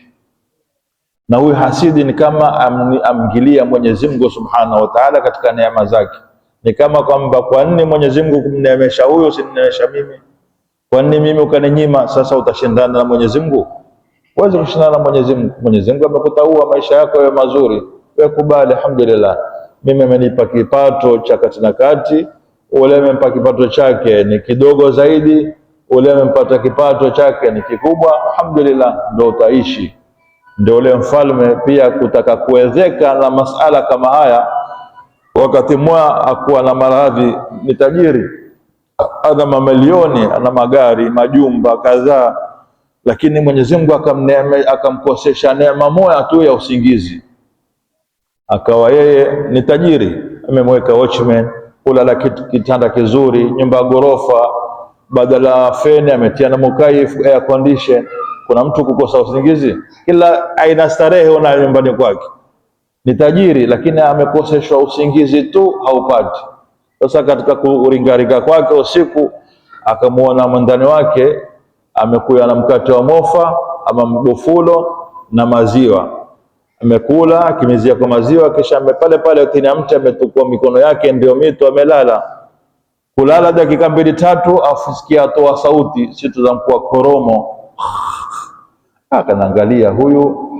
Na huyu hasidi ni kama amgilia Mwenyezi Mungu Subhanahu wa Ta'ala katika neema zake. Ni kama kwamba kwa nini Mwenyezi Mungu kumneemesha huyo usinineemesha mimi? Kwa nini mimi ukaninyima? Sasa utashindana na Mwenyezi Mungu? Huwezi kushindana na Mwenyezi Mungu. Mwenyezi Mungu amekutaua maisha yako yawe mazuri, wewe kubali alhamdulillah. Mimi amenipa kipato cha kati na kati, ule amempa kipato chake ni kidogo zaidi, ule amempata kipato chake ni kikubwa, alhamdulillah, ndio utaishi. Ndio ule mfalme pia kutaka kuwezeka na masala kama haya. Wakati mmoja akuwa na maradhi, ni tajiri, ana mamilioni, ana magari, majumba kadhaa, lakini Mwenyezi Mungu akamkosesha neema moja tu ya usingizi. Akawa yeye ni tajiri, amemweka watchman, kulala kitanda kizuri, nyumba ya ghorofa, badala feni ametia na mukayif, air condition. Kuna mtu kukosa usingizi? Kila aina starehe una nyumbani kwake, ni tajiri, lakini amekoseshwa usingizi tu, haupati. Sasa katika kuringarika kwake usiku, akamuona mwandani wake amekuya na mkate wa mofa ama mgofulo na maziwa, amekula akimizia kwa maziwa, kisha pale pale chini ya mti ametukua mikono yake ndio mito, amelala. Kulala dakika 2-3, afusikia atoa sauti, situ za mkuu koromo. Akanaangalia, huyu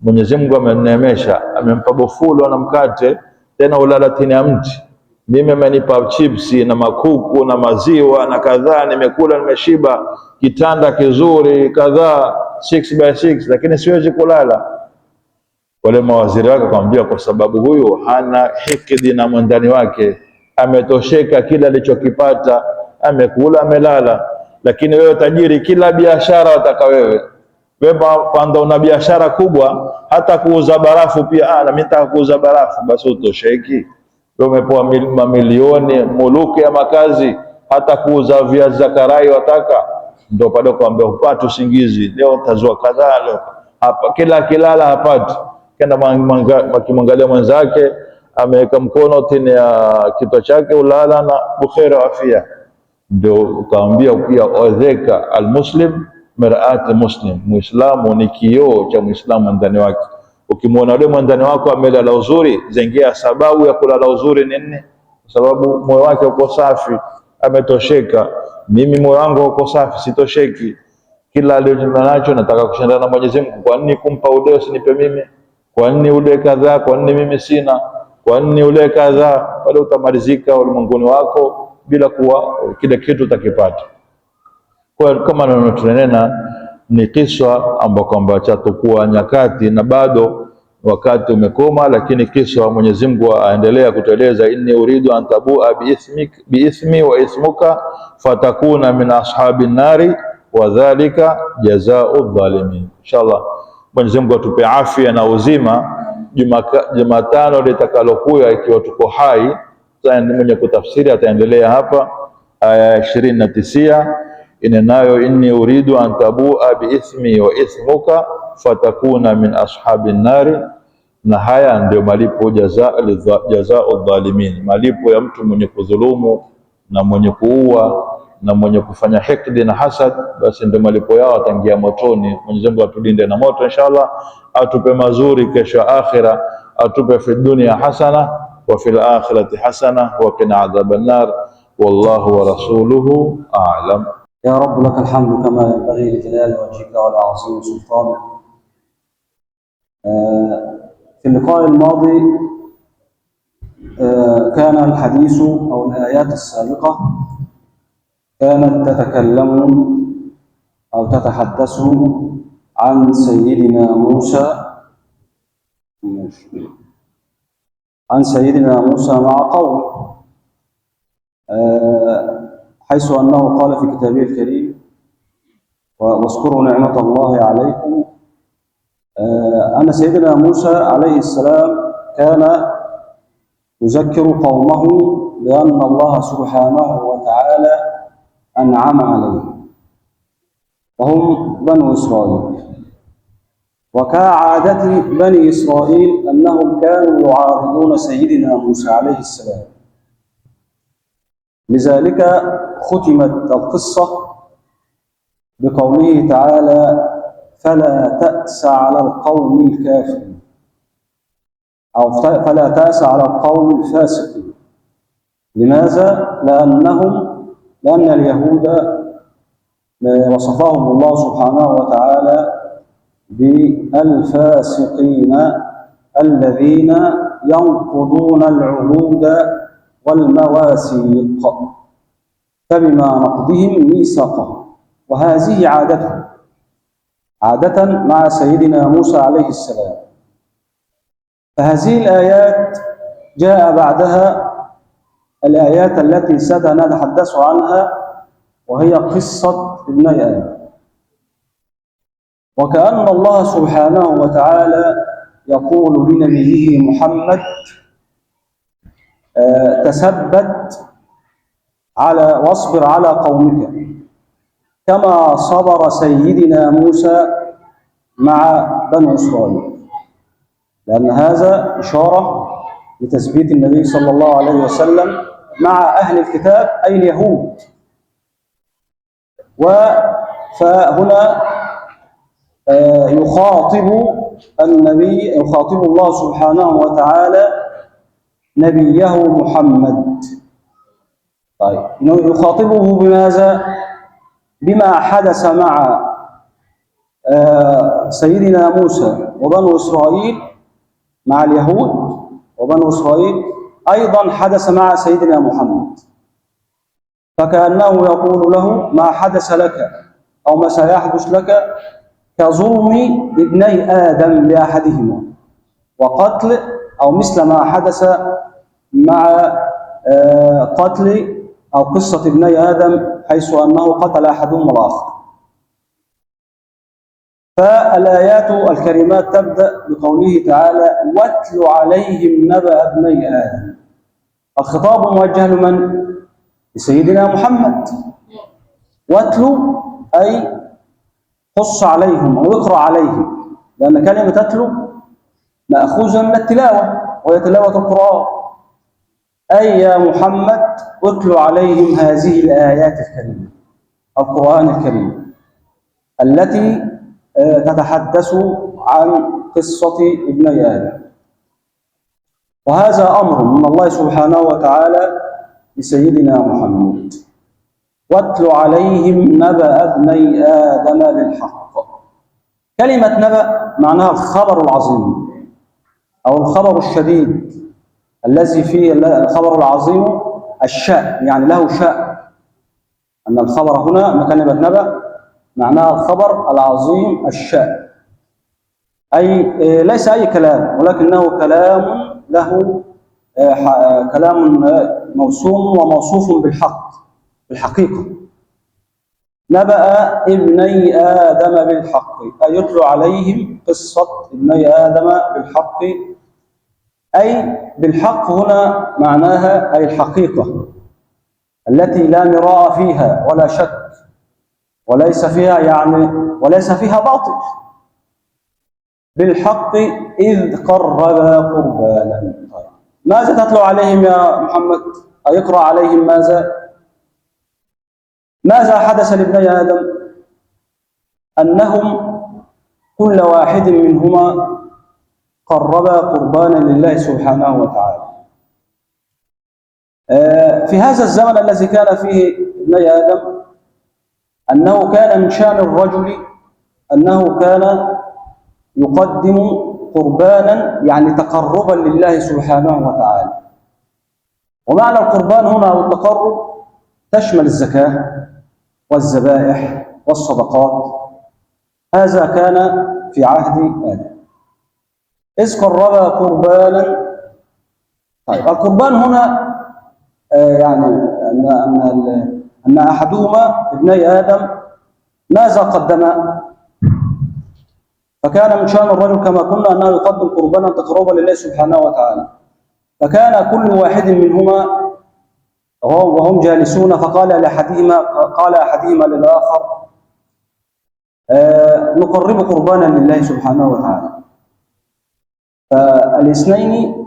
Mwenyezi Mungu ameneemesha, amempa bofulo na mkate, tena ulala chini ya mti. Mimi amenipa chipsi na makuku na maziwa na kadhaa, nimekula nimeshiba, kitanda kizuri kadhaa 6x6, lakini siwezi kulala. Wale mawaziri wake akamwambia, kwa sababu huyu hana hikidi na mwandani wake, ametosheka kila alichokipata, amekula amelala. Lakini wewe tajiri, kila biashara wataka wewe kwanza, una biashara kubwa, hata kuuza barafu pia. Na mimi nataka kuuza barafu, basi utosheki? Umepewa mamilioni, muluki ya makazi, hata kuuza viazi za karai wataka? Ndio pale kuambia upate usingizi, leo tazua kadhaa, leo hapa kila kilala hapati. Kenda akimwangalia mwenzake ameweka mkono chini ya kichwa chake, ulala na bukheri wa afya. Ndio ukaambia pia, odheka almuslim mir'at muslim, muislamu ni kioo cha muislamu ndani wake. Ukimwona yule mwandani wako amelala uzuri, zengia sababu ya kulala uzuri nini? Kwa sababu moyo wake uko safi, ametosheka. Mimi moyo wangu uko safi, sitosheki. Kila alichonacho nataka kushindana na Mwenyezi Mungu. Kwa nini kumpa ule usinipe mimi? Kwa nini ule kadhaa? Kwa nini mimi sina? Kwa nini ule kadhaa? Bado utamalizika ulimwenguni wako bila kuwa kile kitu utakipata. Kwa kama tunanena ni kisa ambao kwamba chatakuwa nyakati na bado wakati umekoma, lakini kisa Mwenyezi Mungu aendelea kutueleza, inni uridu an tabua biithmi wa ismuka fatakuna min ashabin nari wa dhalika jazaa'u dhalimin. Inshallah Mwenyezi Mungu atupe afya na uzima. Jumatano litakalokuya, ikiwa tuko hai, mwenye kutafsiri ataendelea hapa aya 29 inenayo, inni uridu an tabua biithmi wa ithmuka fatakuna min ashabin nari. Na haya ndio malipo jazaa'u dhalimin, malipo ya mtu mwenye kudhulumu na mwenye kuua na mwenye kufanya hikdi na hasad, basi ndio malipo yao, ataingia motoni. Mwenyezi Mungu atulinde na moto inshallah, atupe mazuri kesho akhira, atupe fi dunya hasana wa fil akhirati hasana wa qina adhaban nar. Wallahu wa rasuluhu a'lam. يا رب لك الحمد كما ينبغي لجلال وجهك ولعظيم سلطانك. في اللقاء الماضي كان الحديث أو الآيات السابقة كانت تتكلم أو تتحدث عن سيدنا موسى مع قومه، حيث أنه قال في كتابه الكريم: واذكروا نعمة الله عليكم، أن سيدنا موسى عليه السلام كان يذكر قومه بأن الله سبحانه وتعالى أنعم عليهم، وهم بنو إسرائيل. وكعادة بني إسرائيل أنهم كانوا يعارضون سيدنا موسى عليه السلام، لذلك ختمت القصة بقوله تعالى: فلا تأس على القوم الكافرين، أو فلا تأس على القوم الفاسقين. لماذا؟ لأن اليهود وصفهم الله سبحانه وتعالى بالفاسقين الذين ينقضون العهود والمواثيق، فبما نقضهم ميثاقهم. وهذه عادة مع سيدنا موسى عليه السلام. فهذه الآيات جاء بعدها الآيات التي سنتحدث عنها، وهي قصة ابني آدم. وكأن الله سبحانه وتعالى يقول لنبيه محمد: تثبت واصبر على قومك كما صبر سيدنا موسى مع بني إسرائيل، لأن هذا إشارة لتثبيت النبي صلى الله عليه وسلم مع أهل الكتاب أي اليهود. فهنا يخاطب الله سبحانه وتعالى نبيه محمد. طيب، يخاطبه بماذا؟ بما حدث مع سيدنا موسى وبنو إسرائيل، مع اليهود وبنو إسرائيل، أيضا حدث مع سيدنا محمد. فكأنه يقول له ما حدث لك أو ما سيحدث لك كظلم ابني آدم لأحدهما، وقتل أو مثل ما حدث مع قتل أو قصة ابني آدم، حيث أنه قتل أحدهما الآخر. فالآيات الكريمات تبدأ بقوله تعالى: واتل عليهم نبأ ابني آدم. الخطاب موجه لمن؟ لسيدنا محمد. واتل أي قص عليهم أو اقرأ عليهم، لأن كلمة تتلو مأخوذة من التلاوة، وهي تلاوة القرآن. أي يا محمد اتل عليهم هذه الآيات الكريمة، القرآن الكريم، التي تتحدث عن قصة ابني آدم. وهذا أمر من الله سبحانه وتعالى لسيدنا محمد: واتل عليهم نبأ ابني آدم بالحق. كلمة نبأ معناها الخبر العظيم أو الخبر الشديد، الذي فيه الخبر العظيم الشأن، يعني له شأن. أن الخبر هنا كلمة نبأ معناها الخبر العظيم الشأن، أي ليس أي كلام، ولكنه كلام له كلام موسوم وموصوف بالحق، بالحقيقة. نبأ ابني آدم بالحق، أي يتلو عليهم قصة ابني آدم بالحق. أي بالحق هنا معناها أي الحقيقة التي لا مراء فيها ولا شك، وليس فيها باطل. بالحق إذ قربا قربانا. ماذا تتلو عليهم يا محمد؟ أي اقرأ عليهم ماذا حدث لابني آدم؟ أنهم كل واحد منهما قربا قربانا لله سبحانه وتعالى. في هذا الزمن الذي كان فيه ابني آدم، أنه كان من شأن الرجل أنه كان يقدم قربانا، يعني تقربا لله سبحانه وتعالى. ومعنى القربان هنا أو التقرب تشمل الزكاة والذبائح والصدقات. هذا كان في عهد آدم إذ قربا قربانا. طيب، القربان هنا يعني أن أحدهما ابني آدم ماذا قدم؟ فكان من شأن الرجل كما قلنا أنه يقدم قربانا تقربا لله سبحانه وتعالى. فكان كل واحد منهما وهم جالسون قال أحدهما للآخر: نقرب قربانا لله سبحانه وتعالى. فالاثنين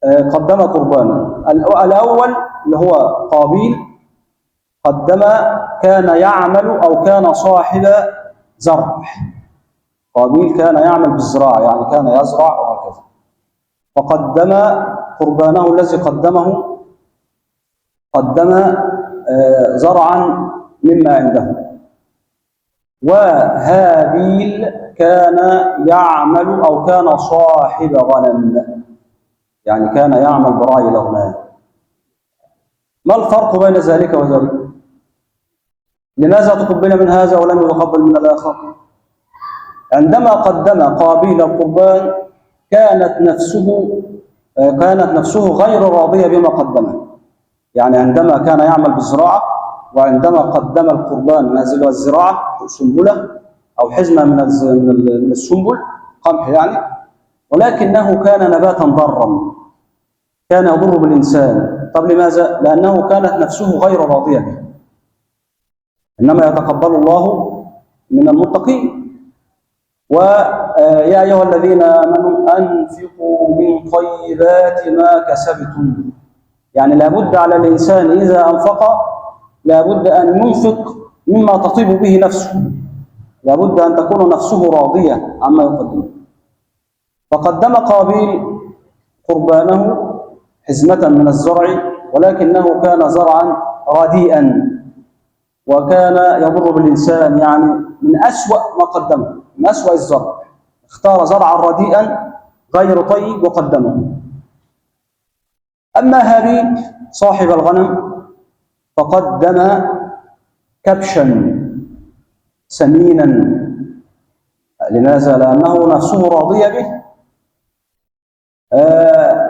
قدم قربانا. الأول اللي هو قابيل كان يعمل أو كان صاحب زرع. قابيل كان يعمل بالزراعة، يعني كان يزرع وهكذا. فقدم قربانه الذي قدم زرعا مما عنده. وهابيل كان يعمل أو كان صاحب غنم، يعني كان يعمل برعي الأغنام. ما الفرق بين ذلك وذلك؟ لماذا تقبل من هذا ولم يتقبل من الآخر؟ عندما قدم قابيل القربان كانت نفسه غير راضية بما قدمه. يعني عندما كان يعمل بالزراعة وعندما قدم القربان نازل الزراعة سنبلة أو حزمة من السنبل، قمح يعني، ولكنه كان نباتا ضارا، كان يضر بالإنسان. طب لماذا؟ لأنه كانت نفسه غير راضية به، إنما يتقبل الله من المتقين. ويا أيها الذين آمنوا أنفقوا من طيبات ما كسبتم، يعني لابد على الإنسان إذا أنفق لابد أن ينفق مما تطيب به نفسه، لابد أن تكون نفسه راضية عما يقدمه. فقدم قابيل قربانه حزمة من الزرع، ولكنه كان زرعا رديئا وكان يضر بالإنسان، يعني من أسوأ ما قدمه، من أسوأ الزرع. اختار زرعا رديئا غير طيب وقدمه. أما هابيل صاحب الغنم فقدم كبشا سمينا. لماذا؟ لأنه نفسه راضية به.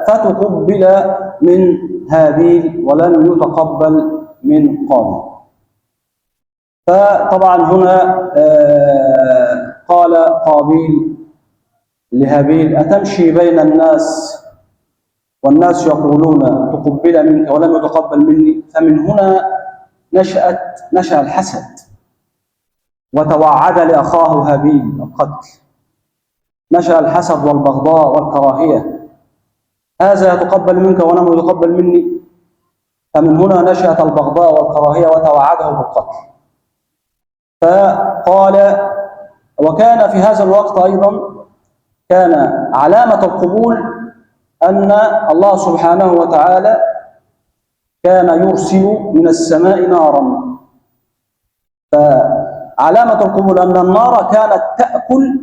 فتقبل من هابيل ولم يتقبل من قابيل. فطبعا هنا قال قابيل لهابيل: أتمشي بين الناس والناس يقولون تقبل منك ولم يتقبل مني؟ فمن هنا نشأ الحسد، وتوعد لأخاه هابيل القتل. نشأ الحسد والبغضاء والكراهية، هذا يتقبل منك ولم يتقبل مني، فمن هنا نشأت البغضاء والكراهية وتوعده بالقتل. فقال، وكان في هذا الوقت أيضا كان علامة القبول أن الله سبحانه وتعالى كان يرسل من السماء نارا. فعلامة القبول أن النار كانت تأكل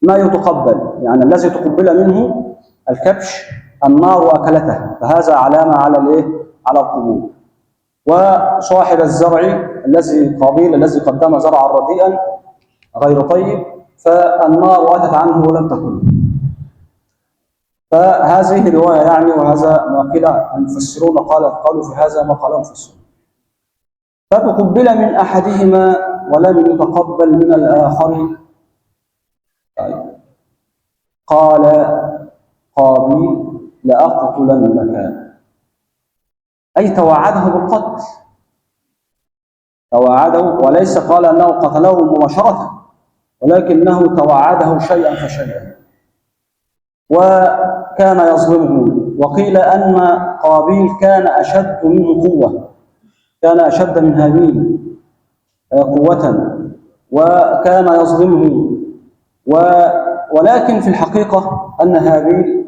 ما يتقبل، يعني الذي تقبل منه الكبش النار أكلته، فهذا علامة على القبول. وصاحب الزرع قابيل الذي قدم زرعا رديئا غير طيب، فالنار أتت عنه ولم تكن. فهذه رواية يعني، وهذا ما قيل المفسرون قالوا في هذا ما قاله المفسرون. فتقبل من أحدهما ولم يتقبل من الآخر. قال قابيل: لأقتلنك، أي توعده بالقتل، توعده، وليس قال أنه قتله مباشرة، ولكنه توعده شيئا فشيئا، وكان يظلمه. وقيل أن قابيل كان أشد منه قوة، كان أشد من هابيل قوة، وكان يظلمه. ولكن في الحقيقة أن هابيل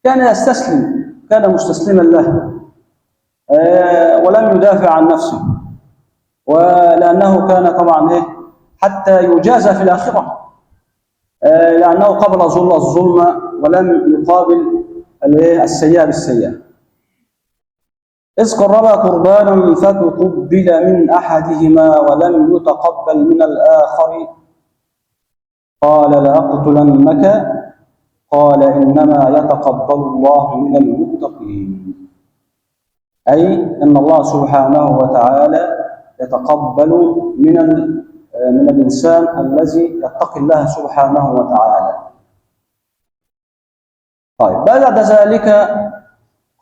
كان يستسلم، كان مستسلما له، ولم يدافع عن نفسه، ولأنه كان طبعا حتى يجازى في الآخرة، لأنه قبل الظلم ولم يقابل السيئة بالسيئة. إذ قربا قربانا فتقبل من أحدهما ولم يتقبل من الآخر قال: لأقتلنك. قال: إنما يتقبل الله من المتقين، أي أن الله سبحانه وتعالى يتقبل من الإنسان الذي يتقي الله سبحانه وتعالى. طيب، بعد ذلك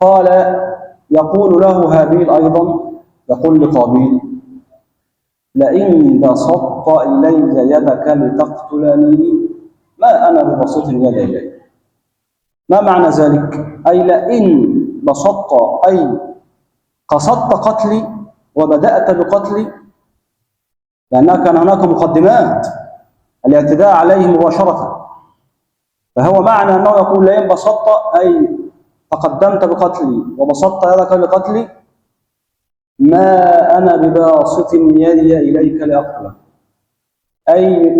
قال، يقول له هابيل أيضا، يقول لقابيل: لئن بسطت إلي يدك لتقتلني ما أنا ببسط يدي إليك. ما معنى ذلك؟ أي لئن بسطت، أي قصدت قتلي وبدأت بقتلي، لأنها كان هناك مقدمات الاعتداء عليه مباشرة. فهو معنى أنه يقول لئن بسطت، أي تقدمت بقتلي وبسطت يدك لقتلي، ما أنا بباسط يدي إليك لأقتلك، أي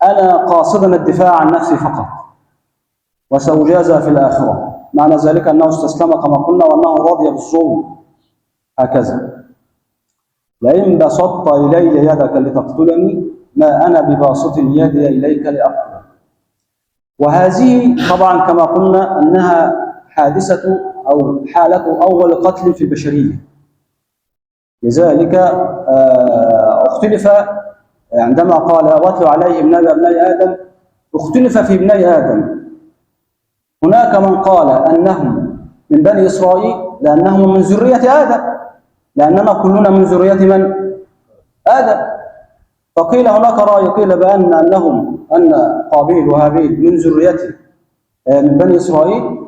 أنا قاصدا الدفاع عن نفسي فقط وسأجازى في الآخرة. معنى ذلك أنه استسلم كما قلنا، وأنه راضي بالظلم. هكذا: لئن بسطت إلي يدك لتقتلني ما أنا بباسط يدي إليك لأقتلك. وهذه طبعا كما قلنا أنها حادثة أو حالة أول قتل في البشرية. لذلك اختلف عندما قال: واتلو عليه ابن أبناء آدم، اختلف في ابناء آدم. هناك من قال أنهم من بني إسرائيل لأنهم من ذرية آدم، لأننا كلنا من ذرية من؟ آدم. فقيل هناك رأي قيل أن قابيل وهابيل من ذريته من بني إسرائيل،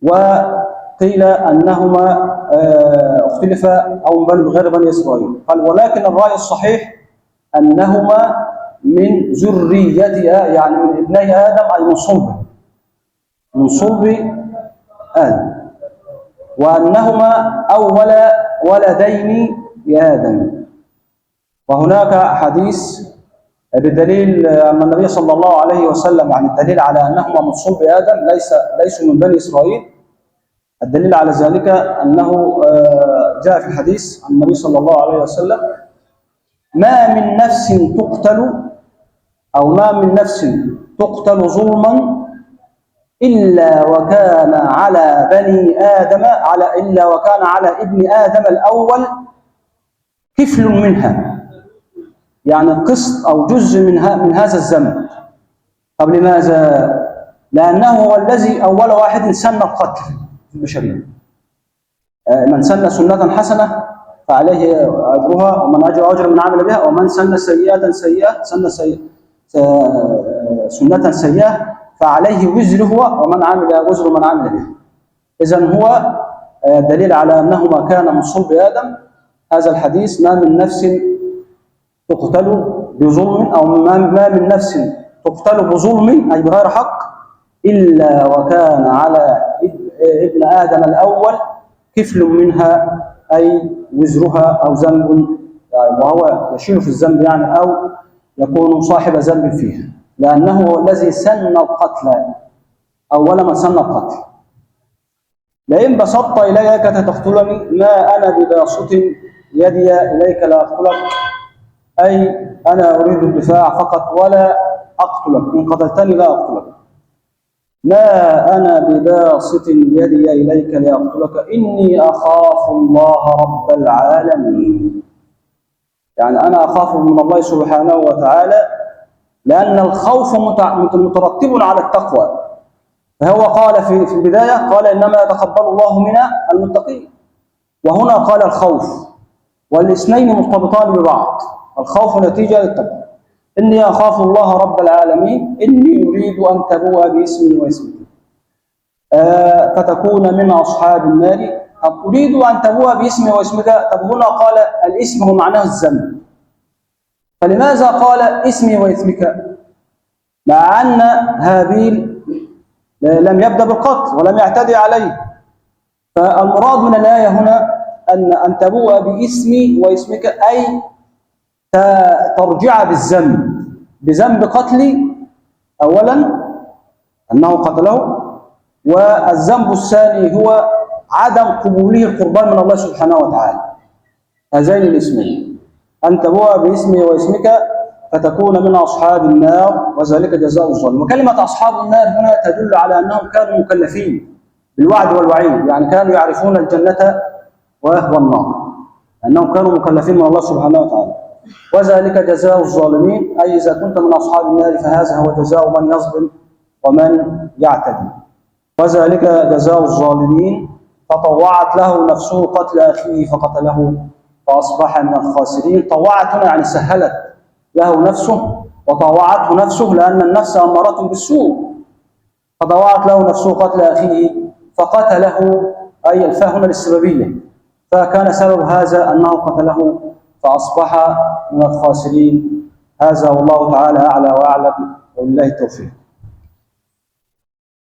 وقيل أنهما اختلفا أو من غير بني إسرائيل. قال ولكن الرأي الصحيح أنهما من ذريتها، يعني من ابني آدم، أي من صلب آدم، وأنهما أول ولدين لآدم. وهناك حديث بالدليل أن النبي صلى الله عليه وسلم، يعني الدليل على أنهما من صلب آدم ليسوا من بني إسرائيل. الدليل على ذلك أنه جاء في الحديث عن النبي صلى الله عليه وسلم: ما من نفس تقتل أو ما من نفس تقتل ظلما إلا وكان على بني آدم إلا وكان على ابن آدم الأول كفل منها، يعني قسط أو جزء من هذا الذنب. طب لماذا؟ لأنه هو الذي أول واحد سن القتل في البشرية. من سن سنة حسنة فعليه أجرها، ومن أجر من عمل بها، ومن سن سنة سيئة فعليه وزره ومن عمل وزر من عمل بها. إذن هو دليل على أنهما كان من صلب آدم هذا الحديث: ما من نفس تقتل بظلم، أو ما من نفس تقتل بظلم أي بغير حق إلا وكان على ابن آدم الأول كفل منها، أي وزرها أو ذنب، يعني وهو يشيل في الذنب، يعني أو يكون صاحب ذنب فيها، لأنه هو الذي سن القتل، أول من سن القتل. لئن بسطت إلي يدك تقتلني ما أنا بباسط يدي إليك لأقتلك، أي أنا أريد الدفاع فقط ولا أقتلك، إن قتلتني لا أقتلك. ما أنا بباسط يدي إليك لأقتلك إني أخاف الله رب العالمين. يعني أنا أخاف من الله سبحانه وتعالى، لأن الخوف مترتب على التقوى. فهو قال في البداية قال إنما يتقبل الله من المتقين، وهنا قال الخوف، والاثنين مرتبطان ببعض. الخوف نتيجة للتقوى. إني أخاف الله رب العالمين إني أريد أن تبوء باسمي واسمك فتكون من أصحاب النار. أريد أن تبوء باسمي واسمك. طب هنا قال الاسم هو معناه الذنب، فلماذا قال اسمي واسمك مع أن هابيل لم يبدأ بالقتل ولم يعتدي عليه؟ فالمراد من الآية هنا أن تبوء باسمي واسمك أي ترجع بذنب قتلي أولا أنه قتله، والذنب الثاني هو عدم قبوله القربان من الله سبحانه وتعالى. هذين الاسمين: أن تبوء باسمي واسمك فتكون من أصحاب النار وذلك جزاء الظالم. وكلمة أصحاب النار هنا تدل على أنهم كانوا مكلفين بالوعد والوعيد، يعني كانوا يعرفون الجنة والنار، أنهم كانوا مكلفين من الله سبحانه وتعالى. وذلك جزاء الظالمين، أي إذا كنت من أصحاب النار فهذا هو جزاء من يظلم ومن يعتدي. وذلك جزاء الظالمين، فطوعت له نفسه قتل أخيه فقتله فأصبح من الخاسرين. طوعت هنا يعني سهلت له نفسه، وطوعته نفسه لأن النفس أمارة بالسوء، فطوعت له نفسه قتل أخيه فقتله، أي الفاء هنا للسببية، فكان سبب هذا أنه قتله فأصبح من الخاسرين. هذا والله تعالى أعلى وأعلم، وبالله التوفيق.